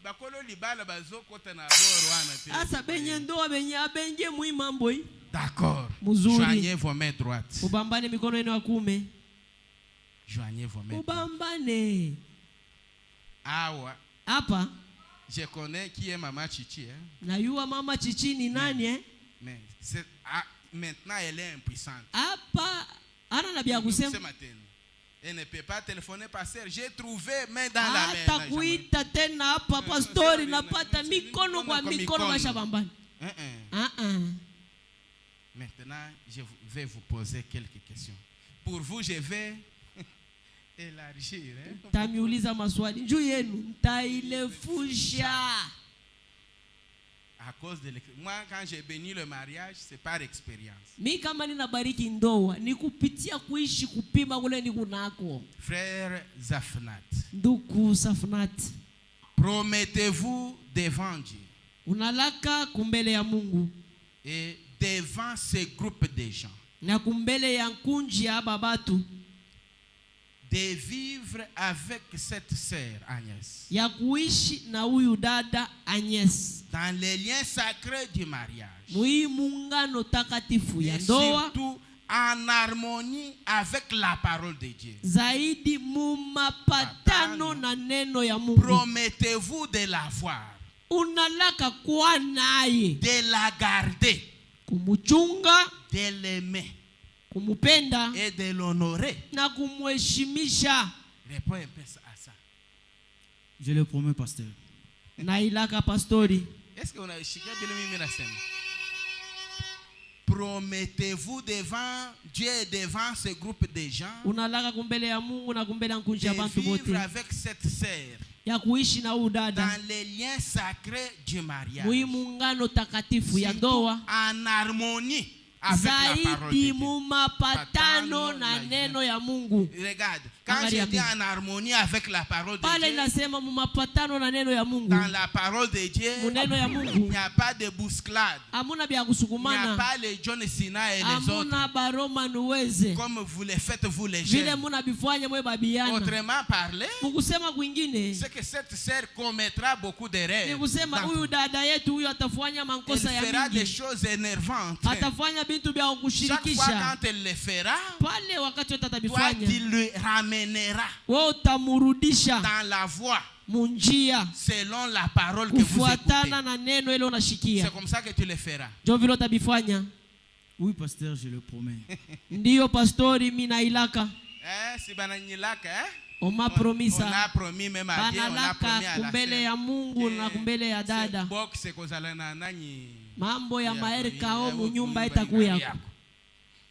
bakolo libala bazokota na boro wana te. Asa benye ndoa benye abenje muimambo hii. D'accord. Mzuri. Joignez vos mains droites. Ubambane mikono yenu ya kuume. Joignez vos mains droites. Ubambane. Awa. Hapa Je connais qui est maman Chichi. Hein? najua mama Chichi ni nani Mais maintenant elle est impuissante. Hapa ana na bia kusema. Ce matin. Elle ne peut pas téléphoner pasteur. J'ai trouvé main dans la main. Hata kuita tena hapa pastori napata mikono kwa mikono mashabambani. Maintenant, je vais vous poser quelques questions. Pour vous, je vais élargir. Hein? Tamiuliza maswali juu yenu ntailefusha. À cause de moi, quand j'ai béni le mariage, c'est par expérience. Mi kama ninabariki ndoa ni kupitia kuishi kupima kule ni kunako. Frère Zafnat, Ndugu Safunate, promettez-vous devant Dieu unalaka kumbele ya Mungu et devant ce groupe de gens na kumbele ya nkunji ya babatu de vivre avec cette sœur Agnès ya kuishi na huyu dada Agnes dans les liens sacrés du mariage muhii muungano takatifu ya et ndoa surtout en harmonie avec la parole de Dieu. zaidi mumapatano na neno ya Mungu. Promettez-vous de l'avoir, Unalaka kuwa naye, de la garder, kumuchunga, de l'aimer kumupenda et de l'honorer. na kumheshimisha. Réponds un peu à ça. Je le promets, pasteur. Nailaka pastori. Est-ce que vous avez chiqué bien mimi nasema? Promettez-vous devant Dieu et devant ce groupe de gens Unalaka kumbele ya Mungu na kumbele ya nkunji ya de bantu vivre bote, avec cette sœur ya kuishi na huyu dada dans les liens sacrés du mariage, muimungano takatifu ya surtout ndoa, en harmonie avec la parole de zaidi Dieu. mumapatano na neno ya Mungu. Regarde, quand Angalia je dis Mungu. en harmonie avec la parole de Pale Dieu, inasema mumapatano na neno ya Mungu, dans la parole de Dieu, muneno ya il Mungu n'y a pas de bousculade, hamuna bya il n'y a kusukumana, pas les John Cena et les autres, hamuna baroma nuweze comme vous les faites vous les vile jeunes. muna bifanya mwe babiana. Autrement parlé, Mukusema kwingine c'est que cette sœur commettra beaucoup ni d'erreurs. kusema Donc, huyu dada yetu huyu atafanya elle mankosa ya fera des mingi, choses énervantes. atafanya bintu bya Chaque fois kushirikisha. quand elle le fera, Pale wakati wote toi atabifanya, tu le ramèneras wewe utamurudisha dans la voie munjia selon la parole que vous kufuatana écoutez. na neno ile C'est unashikia, comme ça que tu le feras. ndio vile utabifanya. Oui, pasteur, je le promets. Ndiyo pastori, mimi nailaka Si bananyilaka, oma on promisa a promis même à Dieu, on a promis banalaka à la kumbele sœur. ya Mungu na kumbele ya dada, Box kozala na nani. mambo ya Ya maerikao kuimba, munyumba kuimba itakuya yako.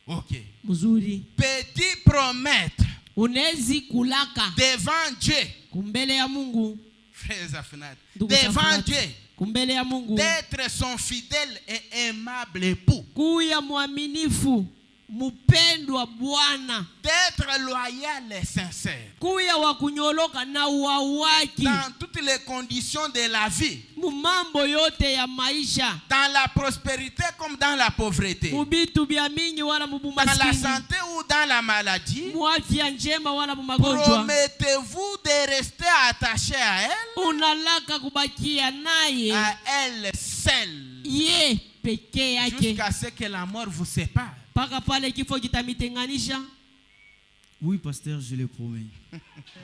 Ok. mzuri. Petit promettre Unezi kulaka devant Dieu, kumbele ya Mungu, frères Afinat, ndugu devant Safunati, Dieu, kumbele ya Mungu, d'être son fidèle et aimable époux, kuya mwaminifu mupendwa Bwana, d'être loyal et sincère kuya wa kunyoloka na wawaki dans toutes les conditions de la vie, mumambo yote ya maisha, dans la prospérité comme dans la pauvreté, mubitu bya mingi wala dans la mubumaskini, santé ou dans la maladie. muafya njema wala mumagonjwa. Promettez-vous de rester attaché à elle, Unalaka kubakia naye à elle seule, ye peke yake jusqu'à ce que la mort vous sépare. mpaka pale kifo kitamitenganisha. Oui, pasteur, je le promets.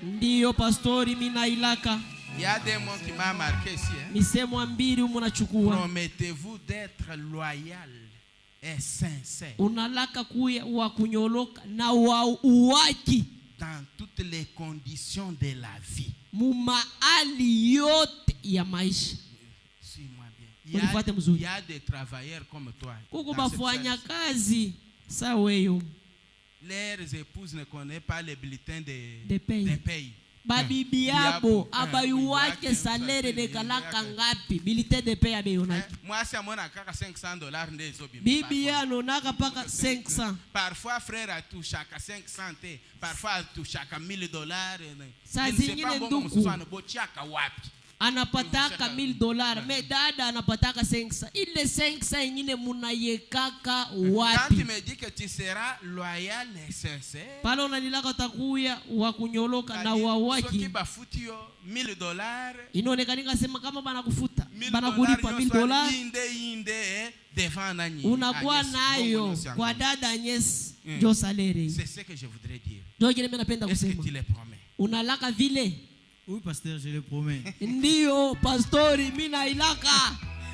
Ndiyo pastori, minailaka Il y a des mots qui m'ont marqué ici. misemo mbili munachukua. Promettez-vous d'être loyal et sincère Unalaka kuya wa kunyoloka na wa uwaki dans toutes les conditions de la vie. mumaali yote ya maisha. Suis-moi bien. Unifuate Il mzuri. y a des travailleurs comme toi. Kuko dans cette bafanya salle. kazi saweyo Leurs épouses ne connaissent pas les bulletins De paye. des pays. babibi yabo abayuwake salere dekalaka ngapi bilite de pe abeyonaki. Moi, c'est à mon akaka $500 nde zobima. Bibi yanonaka paka 500. Parfois, frère a touché à 500, parfois a touché à $1000. Saa Je ne sais zingine pas ndugu. mbona anabochiaka wapi. Anapataka $1000, me dada anapataka 500. Ile 500 ingine munayekaka Quand tu wapi? me dis que tu seras loyal et sincère, Pale unanilaka utakuya wa kunyoloka na soki wawaki. bafuti yo $1000, Inaonekanika sema kama banakufuta, $1000 banakulipa $1000, inde devant nani. unakuwa Agnes, nayo bongo nyonso kwa yangu. dada Agnes jo salere. C'est ce que je voudrais dire. Ndio kile mimi napenda Est-ce que kusema. tu le promets? Unalaka vile? Oui, pasteur, je le promets. Ndiyo pastori, mimi nailaka.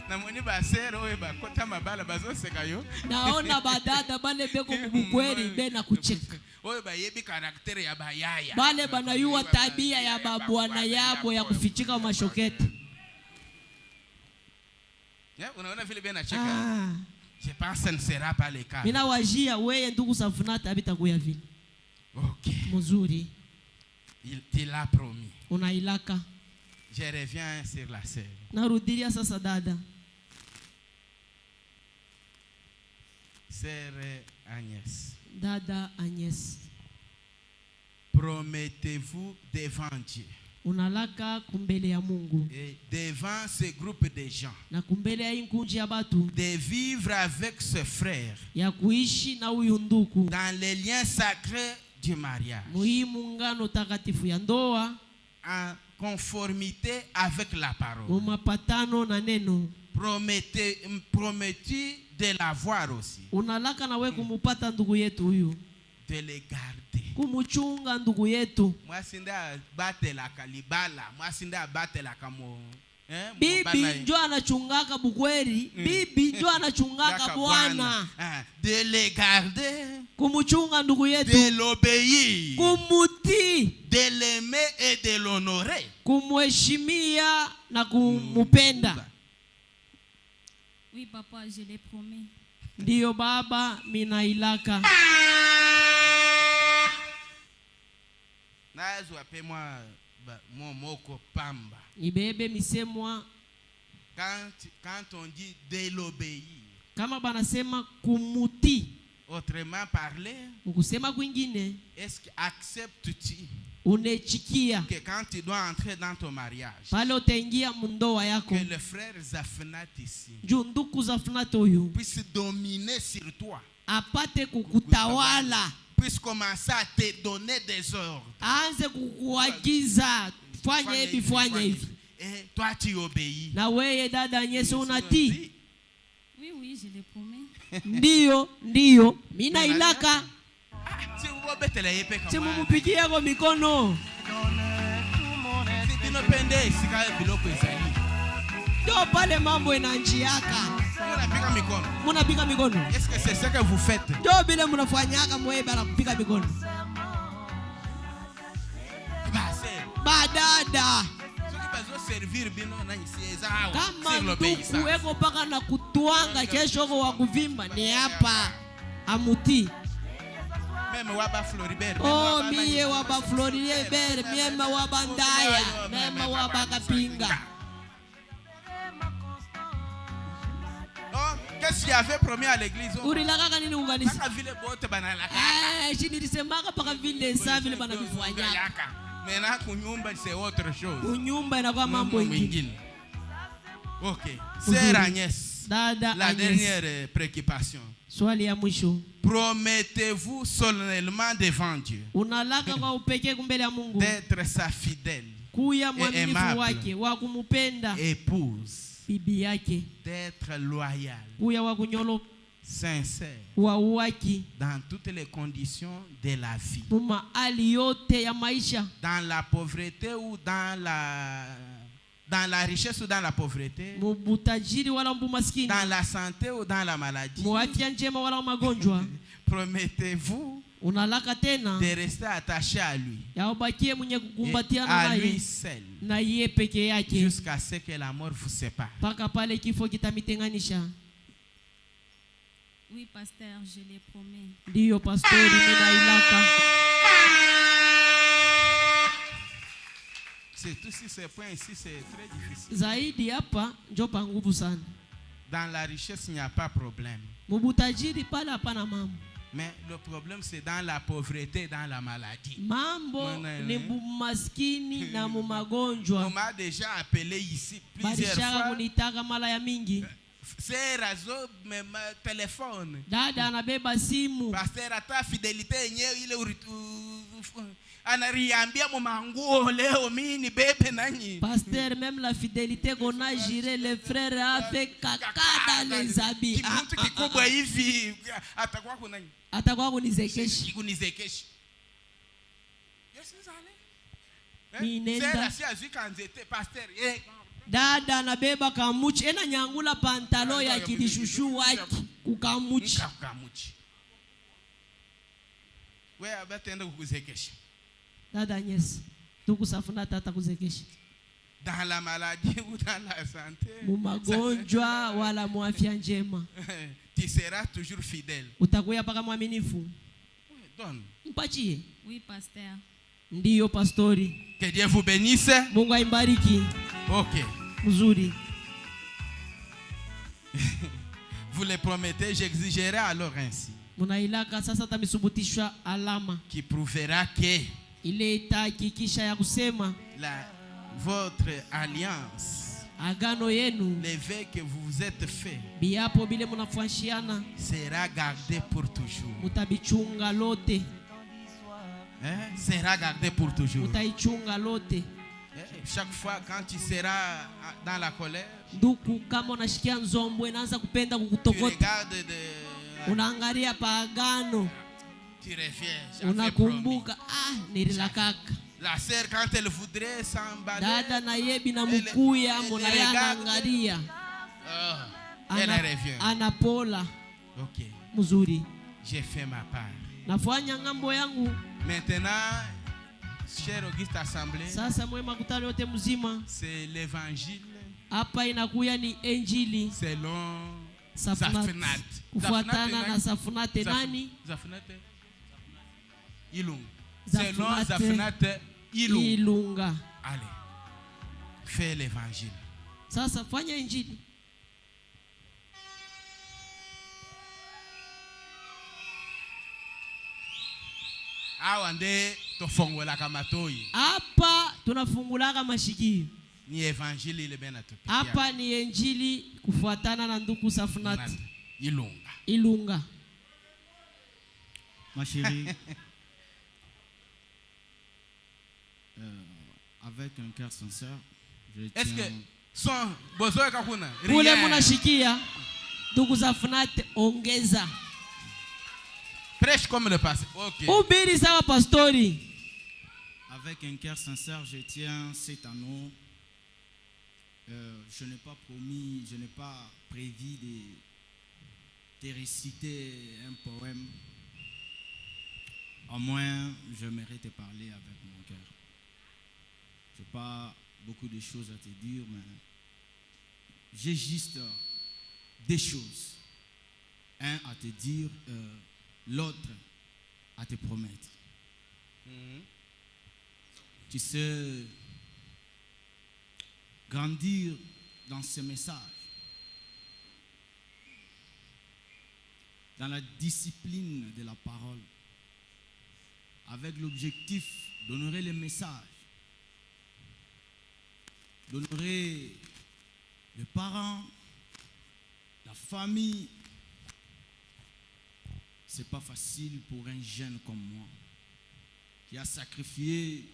Namoni basero oyo bakota mabala bazoseka yo. Naona badada bale beko kubukweli be na kucheka. Oyo bayebi karaktere ya bayaya. Bale banayua tabia ya babwana yabo ya kufichika mashoketi. Unaona vile bena cheka. Ah, Je pense que ce ne sera pas le cas. mina wajia weye ndugu Safunata habitakuya vile. Ok. Mzuri, Il l'a promis. unailaka. Je reviens sur la sœur. Narudilia sasa dada. Sœur Agnès. Dada Agnes. Promettez-vous devant Dieu Unalaka kumbele ya Mungu et devant ce groupe de gens na kumbele ya inkunji ya batu de vivre avec ce frère ya kuishi na huyu nduku dans les liens sacrés du mariage muhimu ngano takatifu ya ndoa en conformité avec la parole. mumapatano na neno. Promettez de l'avoir aussi, unalaka na we kumupata ndugu yetu huyu, de le garder. kumuchunga ndugu yetu. Moi sinda batela kalibala, moi sinda batela kamo Bibi njo anachungaka bukweri, bibi njo anachungaka bwana. De le garder, Kumuchunga ndugu yetu, de l'obéir, kumutii, de l'aimer et de l'honorer, kumheshimia na kumupenda. Oui, papa, je l'ai promis. Ndiyo baba, minailaka. Nazo appelle-moi mon moko pamba. Ibebe misemwa. Quand on dit de l'obéir, Kama banasema kumutii, autrement parlé, ukusema kwingine, est-ce que acceptes-tu unechikia que quand tu dois entrer dans ton mariage, pale utaingia mundoa yako, que le frère Zafnat ici junduku za Fnato huyu puisse dominer sur toi, apate kukutawala, puisse commencer à te donner des ordres, aanze kukuagiza fanya hivi, fanya hivi, et toi tu obéis. na weye dada Nyese unatii. Oui, oui, je l'ai promis. Ndiyo, mina ilaka. Si vous voulez te yepe kama, Simumupigie yako mikono. si binopende sika biloko ezali, Ndio pale mambo inanjiaka. unapika mikono. Munapiga mikono. Est-ce que c'est ce que vous faites? Ndio bile munafanyaka mwe bara kupiga mikono. Badada. Servir bino na nisieza Kama nduku eko paka na kutuanga kesho ko wakuvimba ni hapa amuti. Meme waba Floribert. Oh miye waba Floribert, meme waba Ndaya, meme waba Kapinga. Oh, qu'est-ce qu'il y avait promis à l'église? Urilaka kanini kukanisa? Paka vile bote banalaka. Shinisemaka paka vile saa vile banavifanya. Maintenant kunyumba c'est autre chose. Unyumba inakuwa mambo ingine. OK. Sœur Agnès. Dada la Agnès. Dernière préoccupation. Swali ya mwisho. Promettez-vous solennellement devant Dieu Unalaka kwa upekee kumbele ya Mungu d'être sa fidèle kuya mwaminifu wake wa kumupenda épouse, bibi yake, d'être loyal, kuya wa kunyolo sincère wa uwaki dans toutes les conditions de la vie, muma hali yote ya maisha, dans la pauvreté ou dans la richesse ou dans la pauvreté, mubutajiri wala mbumaskini, dans la santé ou dans la maladie. muafya njema wala magonjwa. Promettez-vous Unalaka tena de rester attaché à lui ya ubakie mwenye et kukumbatiana à lui naye seul na yeye peke yake jusqu'à ce que la mort vous sépare. mpaka pale kifo kitamitenganisha. Oui, pasteur, je l'ai promis. Ndiyo pastori, minailaka. C'est tout si ces points ici, c'est très difficile. Zaidi hapa njo pa nguvu sana. Dans la richesse, il n'y a pas de problème. Mubutajiri pale hapana mambo. Mais le problème, c'est dans la pauvreté, dans la maladie. Mambo ni bumaskini na mumagonjwa. On m'a déjà appelé ici plusieurs Balishaka fois. kunitaka mala ya mingi. C'est raison, mais ma téléphone. Dada anabeba simu. Pasteur, ata fidélité yenyewe ile anariambia mumanguo leo mimi ni bebe nanyi. Pasteur, même la fidélité qu'on a géré, les frères a fait caca dans les habits. Mtu kikubwa hivi atakuwa kuna nini? Atakuwa kunizekeshi. Kunizekeshi. Yesu zale. Minenda. Sera si azika nzete pasteur. Dada anabeba kamuchi. Ena nyangula pantalo ya kidishushu waki. Kukamuchi. Kukamuchi. Wewe abatenda kukuzekesha. Dada Agnès, tukusafuna tata kuzekesha. Dans la maladie ou dans la santé. Mumagonjwa wala muafya njema. Tu seras toujours fidèle. Utakuya paka mwaminifu. Donne. Mpachie. Oui, pasteur. Ndiyo pastori. Que Dieu vous bénisse. Mungu aimbariki. OK. Mzuri. Vous le promettez, j'exigerai alors ainsi. Munailaka sasa tamisubutishwa alama. Qui prouvera que Ile itahakikisha ya kusema votre alliance, agano yenu, les vœux que vous vous êtes fait, biapo bile munafuashiana, sera gardé pour toujours. mutabichunga lote. Sera gardé pour toujours. Mutaichunga lote. Chaque fois quand tu seras dans la colère, Nduku, kama unashikia nzombwe inaanza kupenda tu kukutokota, regardes unaangalia paagano, tu reviens. J'avais promis. unakumbuka nililakaka. La sœur quand elle voudrait s'emballer, Dada na yebi na mkuya mona yanaangalia, elle revient. anapola. Ok, Mzuri, j'ai fait ma part. nafanya ngambo yangu. Maintenant, cher Auguste Assemblée, Sasa mwe makutano yote mzima, c'est l'évangile hapa inakuya ni Injili selon Safunat, Zafnat. kufuatana na Safunate nani? Zafnat Ilung. Zafnat Selon Zafnat Ilung. Ilunga. Allez, fais l'évangile. Sasa fanya Injili. Awande tofongola kamatoi. Hapa tunafungulaka mashikio. Ni évangile ile bena tupikia. Hapa ni Injili kufuatana na ndugu Safunat Ilunga. Ilunga. Ma chérie, avec un cœur sincère, je Est-ce que tiens son bozo kakuna? Kule munashikia ndugu Safunat, ongeza. Prêche comme le passé. OK. Ubiri sawa pastori. avec un cœur sincère, je tiens cet anneau. Je n'ai pas promis, je n'ai pas prévu de te réciter un poème. Au moins, j'aimerais te parler avec mon cœur. Je n'ai pas beaucoup de choses à te dire, mais j'ai juste des choses. Un à te dire, l'autre à te promettre. Tu sais, grandir dans ce message, dans la discipline de la parole, avec l'objectif d'honorer le message, d'honorer les parents, la famille. Ce n'est pas facile pour un jeune comme moi qui a sacrifié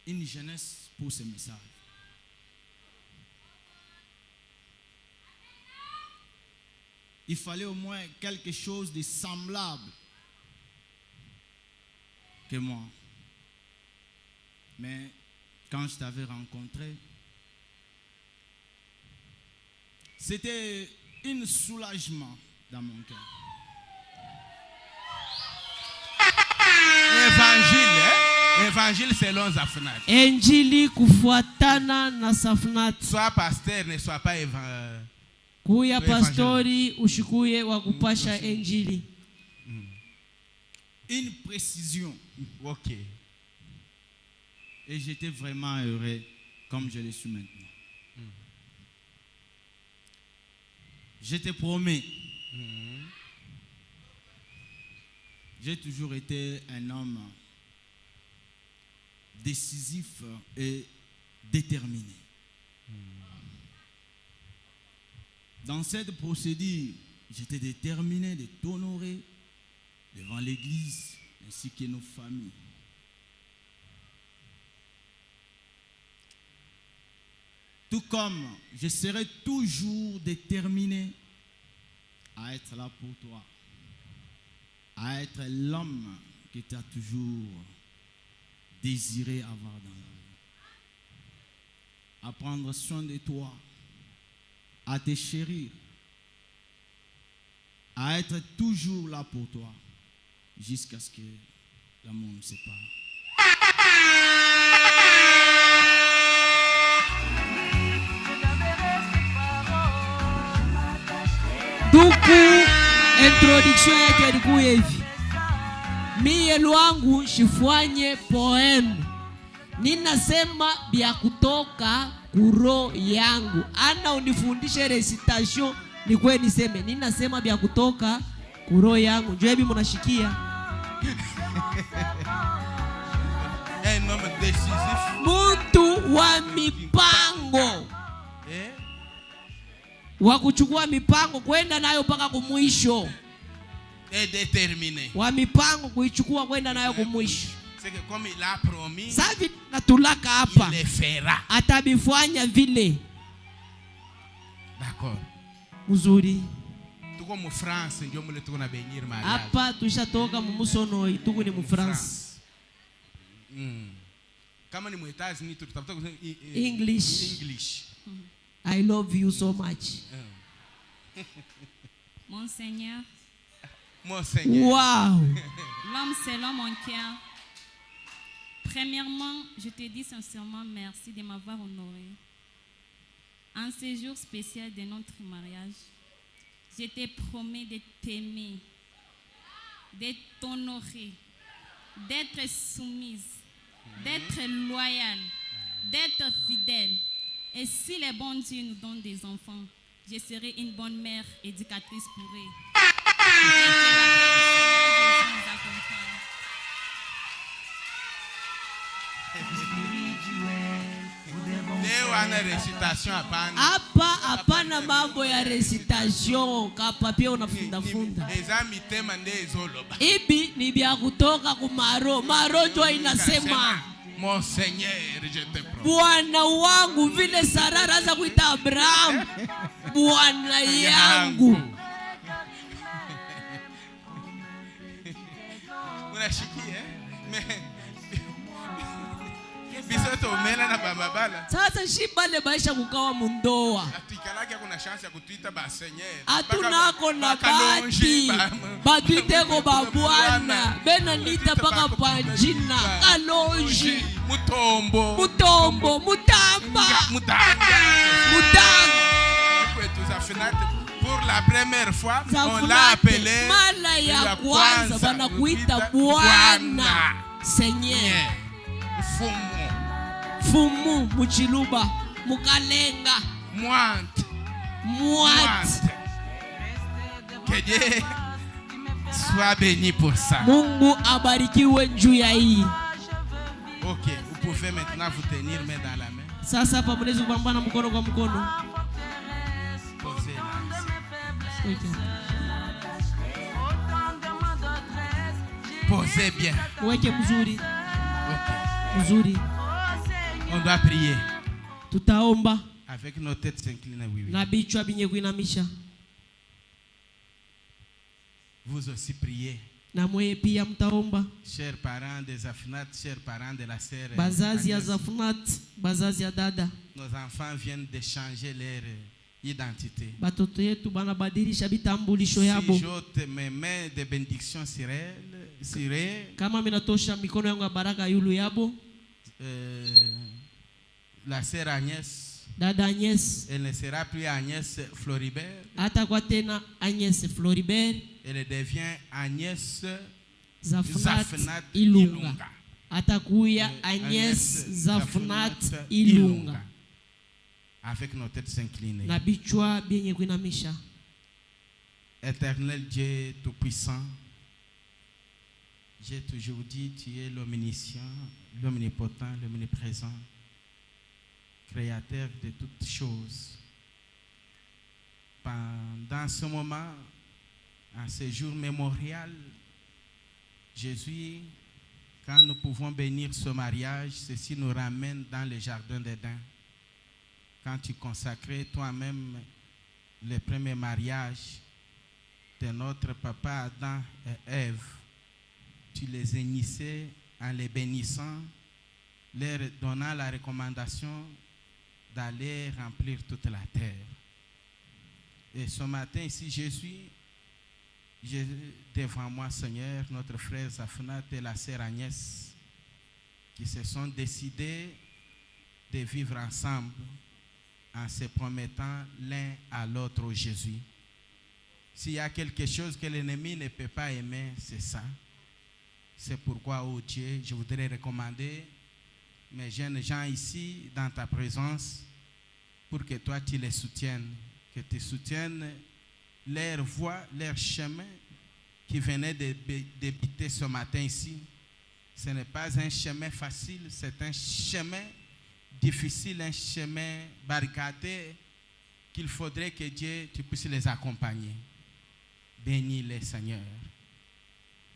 une jeunesse pour ce message. Il fallait au moins quelque chose de semblable que moi. Mais quand je t'avais rencontré, c'était un soulagement dans mon cœur. Évangile, hein? Évangile selon Zafnat. Injili kufuatana na Safunat. Sois pasteur, ne sois pas Kuya pastori, ushikuye wa kupasha Injili. Une précision. OK. Et j'étais vraiment heureux comme je le suis maintenant. Je te promets, j'ai toujours été un homme décisif et déterminé. Dans cette procédure, j'étais déterminé de t'honorer devant l'Église ainsi que nos familles. Tout comme je serai toujours déterminé à être là pour toi, à être l'homme que tu as toujours désiré avoir dans la vie, à prendre soin de toi, à te chérir, à être toujours là pour toi, jusqu'à ce que l'amour nous sépare. Duku introduction yake ilikuwa hivi. Mie lwangu shifanye poem. Ninasema bya kutoka kuro yangu. Ana unifundishe recitation ni kwe niseme. Ninasema bya kutoka kuro yangu. Njoo hivi mnashikia. Un homme décisif. Mtu wa mipango. Wa kuchukua mipango kwenda nayo mpaka kumwisho. Et déterminé. Wa mipango kuichukua kwenda nayo kumwisho. C'est que comme il a promis, Savi natulaka hapa. il le fera. Atabifanya vile. D'accord. Mzuri. Tuko mu France ndio mule tuko na benir mariage. Hapa tushatoka mumusono ituku ni mu France. Kama ni mu États-Unis tutafuta kusema English. I love you so much. Monseigneur, Mon Seigneur. Wow. l'homme selon mon cœur. Premièrement, je te dis sincèrement merci de m'avoir honoré. En ce jour spécial de notre mariage, je te promets de t'aimer, de t'honorer, d'être soumise, d'être loyale, d'être fidèle. Et si le bon Dieu nous donne des enfants, je serai une bonne mère éducatrice pour eux. Et que la paix du Seigneur Jésus nous accompagne. Leo ana recitation hapana. Hapana mambo ya recitation kapa pia unafunda funda. Eza mitema nde ezoloba. Ibi ni bya kutoka kumaro. Maro jo inasema Mon Seigneur, je te promets. Bwana wangu vile Sara anza kuita Abraham. Bwana yangu. Unashikia bisoto umela na bambabala. Sasa shibale baisha kukawa mundoa. Atuikalaki kuna chance ya kutuita ba Seigneur. Atunako na bati. Batuiteko ba Bwana. Bena nita paka panjina. Kalonji. Mutombo. Mutamba. Mutanga. Pour la première fois, on l'a appelé mala ya kwanza banakuita Bwana. Seigneur. Fumu muchiluba mukalenga Mwante. Que Dieu soit béni pour ça. Mungu abarikiwe juu ya hii. Ok, vous pouvez maintenant vous tenir main dans la main. Sasa hapa mnaweza kupambana mkono kwa mkono. Posez là. Posez bien. Weke mzuri. Ok. Mzuri. On doit prier. Tutaomba Avec nos têtes inclinées, oui, oui. na bichwa binye kuinamisha. Vous aussi priez. Na mweye pia mtaomba. Chers parents des Afinat, chers parents de la sœur. Bazazi ya Agnès, Zafunat, bazazi ya dada. nos enfants viennent de changer leur identité. Batoto yetu banabadilisha vitambulisho yabo. Si j'ôte mes mains de bénédiction sur elles, Kama minatosha mikono yangu ya baraka yulu yabo. La sœur Agnès, Dada Agnès, elle ne sera plus Agnès Floribert, hata kwa tena Agnès Floribert, elle devient Agnès Zafunat Zafunat Ilunga. Atakuya Agnès Zafunat Ilunga. Avec nos têtes inclinées. Na bichwa byenye kuinamisha. Éternel Dieu Tout-Puissant, j'ai toujours dit, tu es l'omniscient, l'omnipotent, l'omniprésent, créateur de toutes choses. Pendant ce moment, en ce jour mémorial, Jésus, quand nous pouvons bénir ce mariage, ceci nous ramène dans le jardin d'Éden. Quand tu consacrais toi-même le premier mariage de notre papa Adam et Ève, tu les unissais en les bénissant, leur donnant la recommandation d'aller remplir toute la terre. Et ce matin, ici, j'ai devant moi, Seigneur, notre frère Zafunat et la sœur Agnès, qui se sont décidés de vivre ensemble en se promettant l'un à l'autre au Jésus. S'il y a quelque chose que l'ennemi ne peut pas aimer, c'est ça. C'est pourquoi, oh Dieu, je voudrais recommander mes jeunes gens ici, dans ta présence, pour que toi, tu les soutiennes, que tu soutiennes leur voie, leur chemin qui venait de débuter ce matin ici. Ce n'est pas un chemin facile, c'est un chemin difficile, un chemin barricadé qu'il faudrait que Dieu, tu puisses les accompagner. Bénis-les, Seigneur.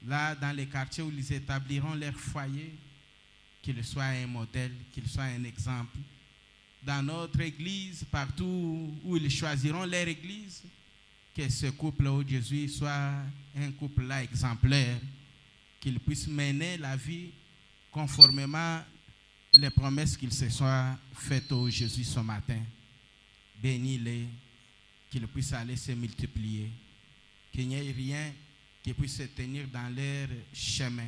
là dans les quartiers où ils établiront leur foyer, qu'il soit un modèle, qu'il soit un exemple. Dans notre église, partout où ils choisiront leur église, que ce couple au Jésus soit un couple là exemplaire, qu'il puisse mener la vie conformément les promesses qu'ils se soient faites au Jésus ce matin. Bénis-les, qu'ils puissent aller se multiplier, qu'il n'y ait rien qui puisse se tenir dans leur chemin.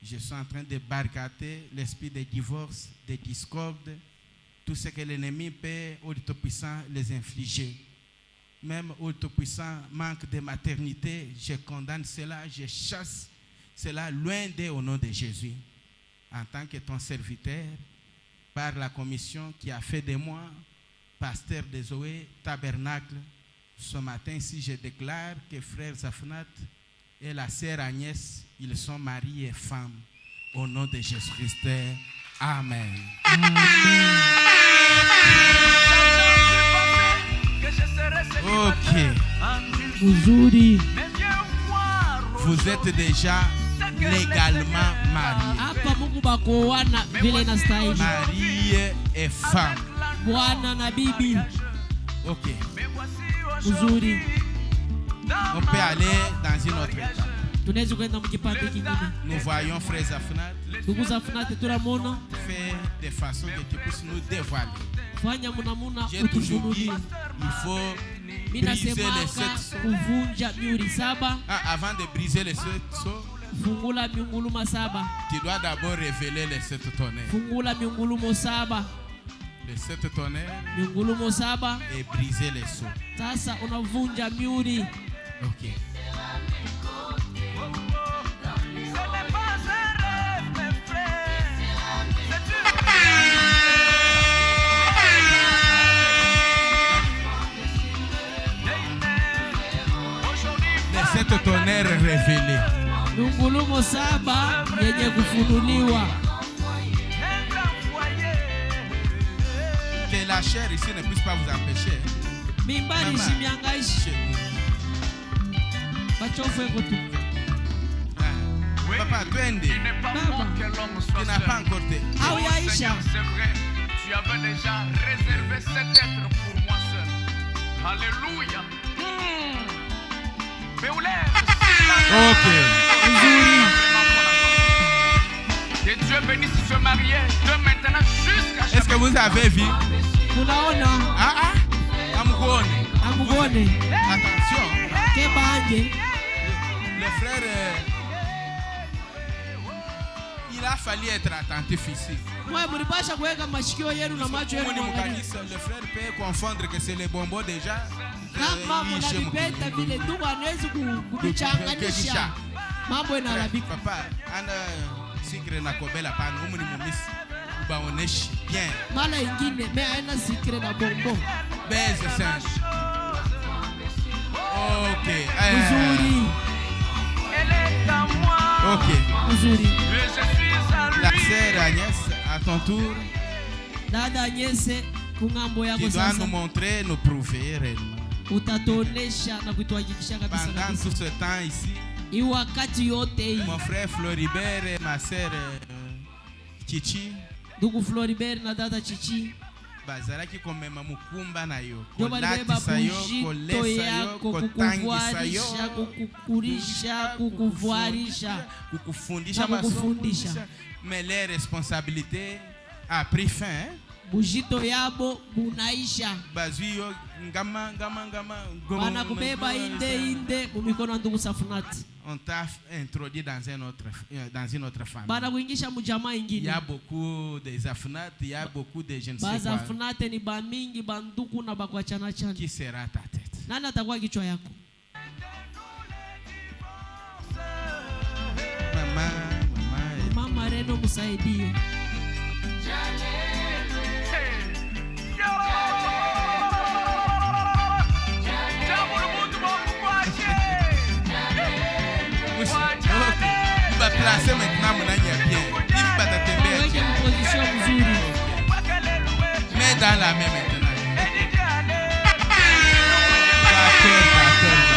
Je suis en train de barricader l'esprit de divorce, de discorde, tout ce que l'ennemi peut, au Tout-Puissant, les infliger. Même au Tout-Puissant, manque de maternité, je condamne cela, je chasse cela loin d'eux au nom de Jésus. En tant que ton serviteur, par la commission qui a fait de moi, pasteur de Zoé, tabernacle, ce matin, si je déclare que frère Zafnat et la sœur Agnès, ils sont mari et femme. Au nom de Jésus-Christ. Amen. Ok. Vous êtes déjà légalement mariés. Hapa Mungu bakoana vile inastahili. Marié et femme. Bwana na bibi. Ok. Uzuri. On peut aller dans une autre étape. Tunaweza kwenda mkipande kingine. Nous voyons frère Zafnat Ndugu Zafnat tunamwona fait de façon que tu puisses nous dévoiler. fanya munamuna J'ai toujours dit, utufunulie. il faut Mimi briser les nasemaka 7 sceaux. kuvunja miuri 7, Avant de briser les 7 sceaux, fungula miungulumo 7. tu dois d'abord révéler les 7 tonnerres. Fungula miungulumo 7. Les 7 tonnerres Miungulumo 7. et briser les sceaux. Sasa unavunja miuri. Ok. Les 7 tonnerres révélés. Miungulumo 7 yenye kufunuliwa. Que la chair ici ne puisse pas vous empêcher. Mimbari Maman. shimiangaishi. Chez nous. Bachofu eko tu. Papa, twende. Baba. Tu n'as pas encore été. Au yaisha. C'est vrai, tu avais déjà réservé cet être pour moi seul. Alléluia. Ok. Que Dieu bénisse ce marié de maintenant jusqu'à Est-ce que vous avez vu? Unaona Ah, Amugone. amugone Attention. kebanje. Le frère, il a fallu être attentif ici. Mwe mulipasha kuweka mashikio yenu na macho yenu mwangalie. Le frère peut confondre que c'est les bonbons déjà. Kama mnavipeta vile ndugu anawezi kuvichanganyisha. Mambo inaharibika. Papa, ana sikre na kobela pana umuni mumisi. Ubaoneshi bien. Mara ingine me aina sikre na bongo. Beze sense. Ok. Uzuri. Elle est à moi. Ok. Uzuri. Et je suis à La lui. sœur Agnès, à ton tour, Dada Nyese kungambo tu yako dois sasa. nous montrer, nous prouver réellement. Utatuonesha na kutuhakikishia kabisa Pendant kabisa. tout ce temps ici, Hii wakati yote hii mon frère Floribert et ma sœur Chichi, ndugu Floribert na dada Chichi bazalaki komema mukumba na yo, ndio balibeba kolatisa yo, bujito kolesa yo, yako kotangisa yo, kukuvuarisha, kukukurisha, kukuvuarisha, kukufundisha na masomo, kukufundisha. mais les responsabilités a pris fin. Hein? bujito yabo bunaisha. Bazui yo ngama Bana kubeba inde mumikono ya ndugu Safunati. on t'a introduit dans une autre famille. Bana kuingisha mujamaa Il y ingine. a beaucoup de Zafnat, il y a beaucoup de je ne sais quoi. Bazafunate ni bamingi banduku na bakwachana chana. Qui sera ta tête? Nani atakuwa kichwa yako? Mama Reno msaidie. Il va placer maintenant mon ami bien. Il va t'attendre. Weke position mzuri. Mets dans la main maintenant. D'accord.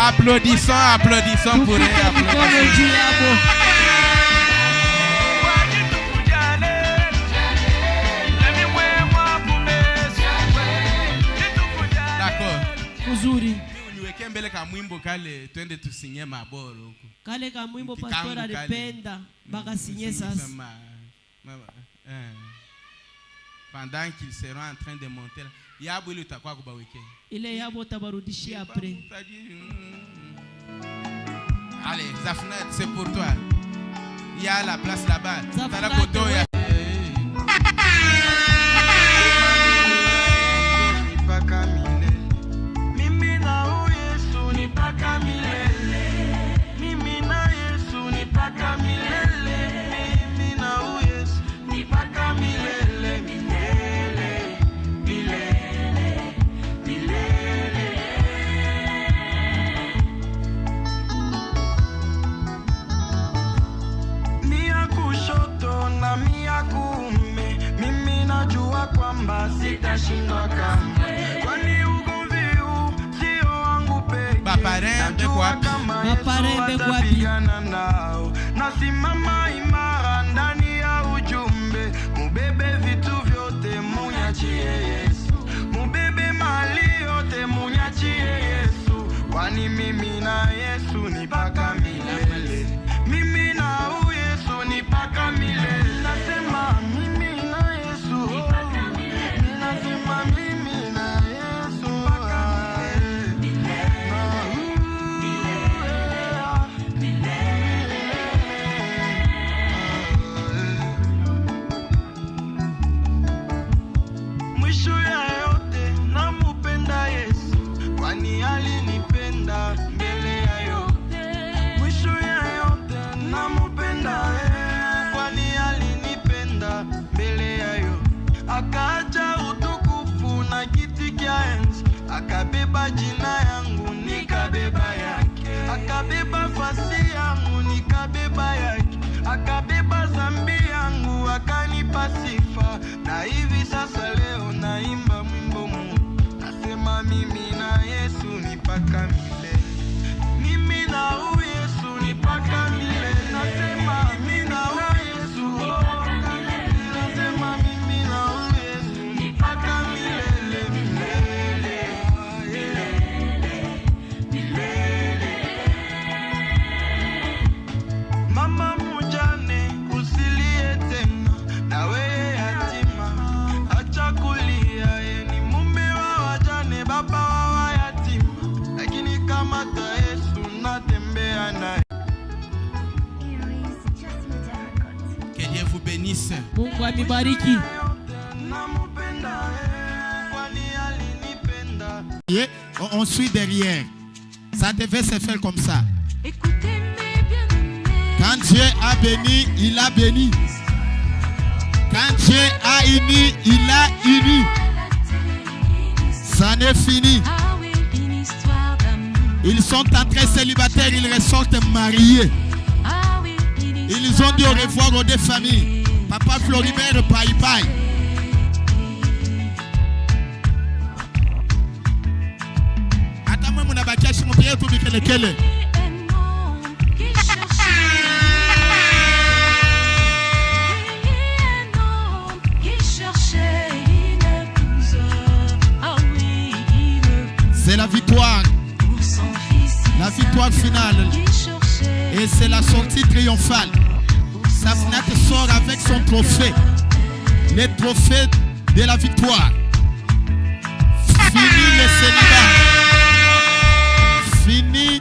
Applaudissons, applaudissons pour elle. Applaudissons. D'accord. Kuzuri. Niweke mbele ka mwimbo kale twende tusinye maboro huko. Kale ka mwimbo pastor alipenda bakasinye sasa. Pendant qu'ils seront en train de monter là. Yabo ile utakuwa kubaweke. Ile yabo tabarudishia après. Allez, Zafnet, c'est pour toi. Il y a la place là-bas. T'as la photo. Sitashindwa kamwe, kwani ugomvi huu sio wangu pekee. Najua kama Yesu atapigana nao. Nasimama imara ndani ya ujumbe, mubebe vitu vyote munyachie Yesu, mubebe mali yote munyachie Yesu, kwani mimi na Yesu ni paka milele. Mimi na Yesu ni paka milele. Nasema mimi na Yesu, nasema mimi na Yesu mwisho ya yote namupenda Yesu, kwani alinipenda mbele ya yote. Mwisho ya yote namupenda kwani alinipenda mbele ya yote. Akaja utukufu na kiti kya enzi, akabeba jina yangu nikabeba yake, akabeba fasi yangu nikabeba yake, akabeba zambi yangu akanipa sifa. Na hivi sasa leo naimba mwimbo Mungu, nasema mimi na Yesu ni paka milele. Mimi na Yesu ni paka milele. Nasema mimi na Yesu, nasema mimi na Yesu ni paka milele, milele, milele. Mama mjane usilie tena, na wewe yatima acha kulia. Ni mume wa wajane, baba wa yatima, lakini kama ta Yesu natembea naye. Que Dieu vous bénisse. Mungu amibariki. On suit derrière. Ça devait se faire comme ça. Quand Dieu a béni, il a béni. Quand Dieu a uni, il a uni. Ça n'est fini. Ils sont entrés célibataires, ils ressortent mariés. Ils ont dit au revoir aux deux familles. Papa Floribert, bye bye. Attends-moi, mon abakia, je suis tout de quel. C'est la victoire. La victoire finale. Et c'est la sortie triomphale. Safnat sort avec son trophée. Le trophée de la victoire. Fini le célibat. Fini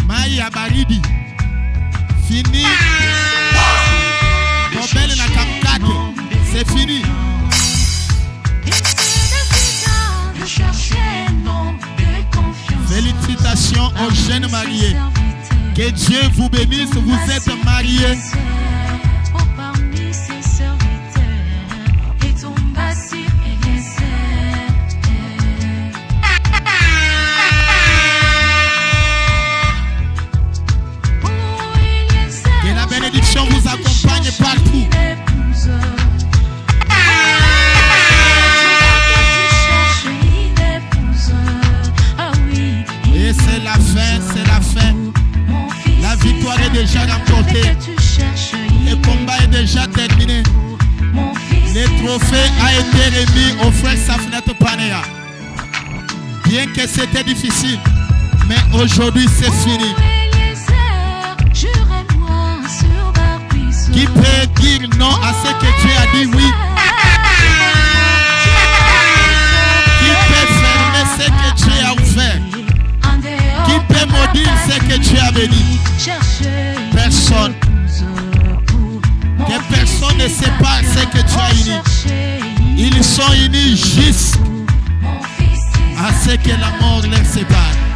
Maya Baridi. Fini Nobel Nakamkake. C'est fini. Félicitations aux jeunes mariés. Que Dieu vous bénisse, vous êtes mariés. Que la bénédiction vous accompagne partout. Et c'est la fin. trophée a été remis au frère Safnet Panea. Bien que c'était difficile, mais aujourd'hui c'est fini. Qui peut dire non à ce que Dieu a dit oui? Qui peut fermer ce que Dieu a ouvert? Qui peut maudire ce que Dieu a béni? Personne. Que personne ne sait pas ce que Dieu a uni. Ils sont unis juste à ce que la mort les sépare.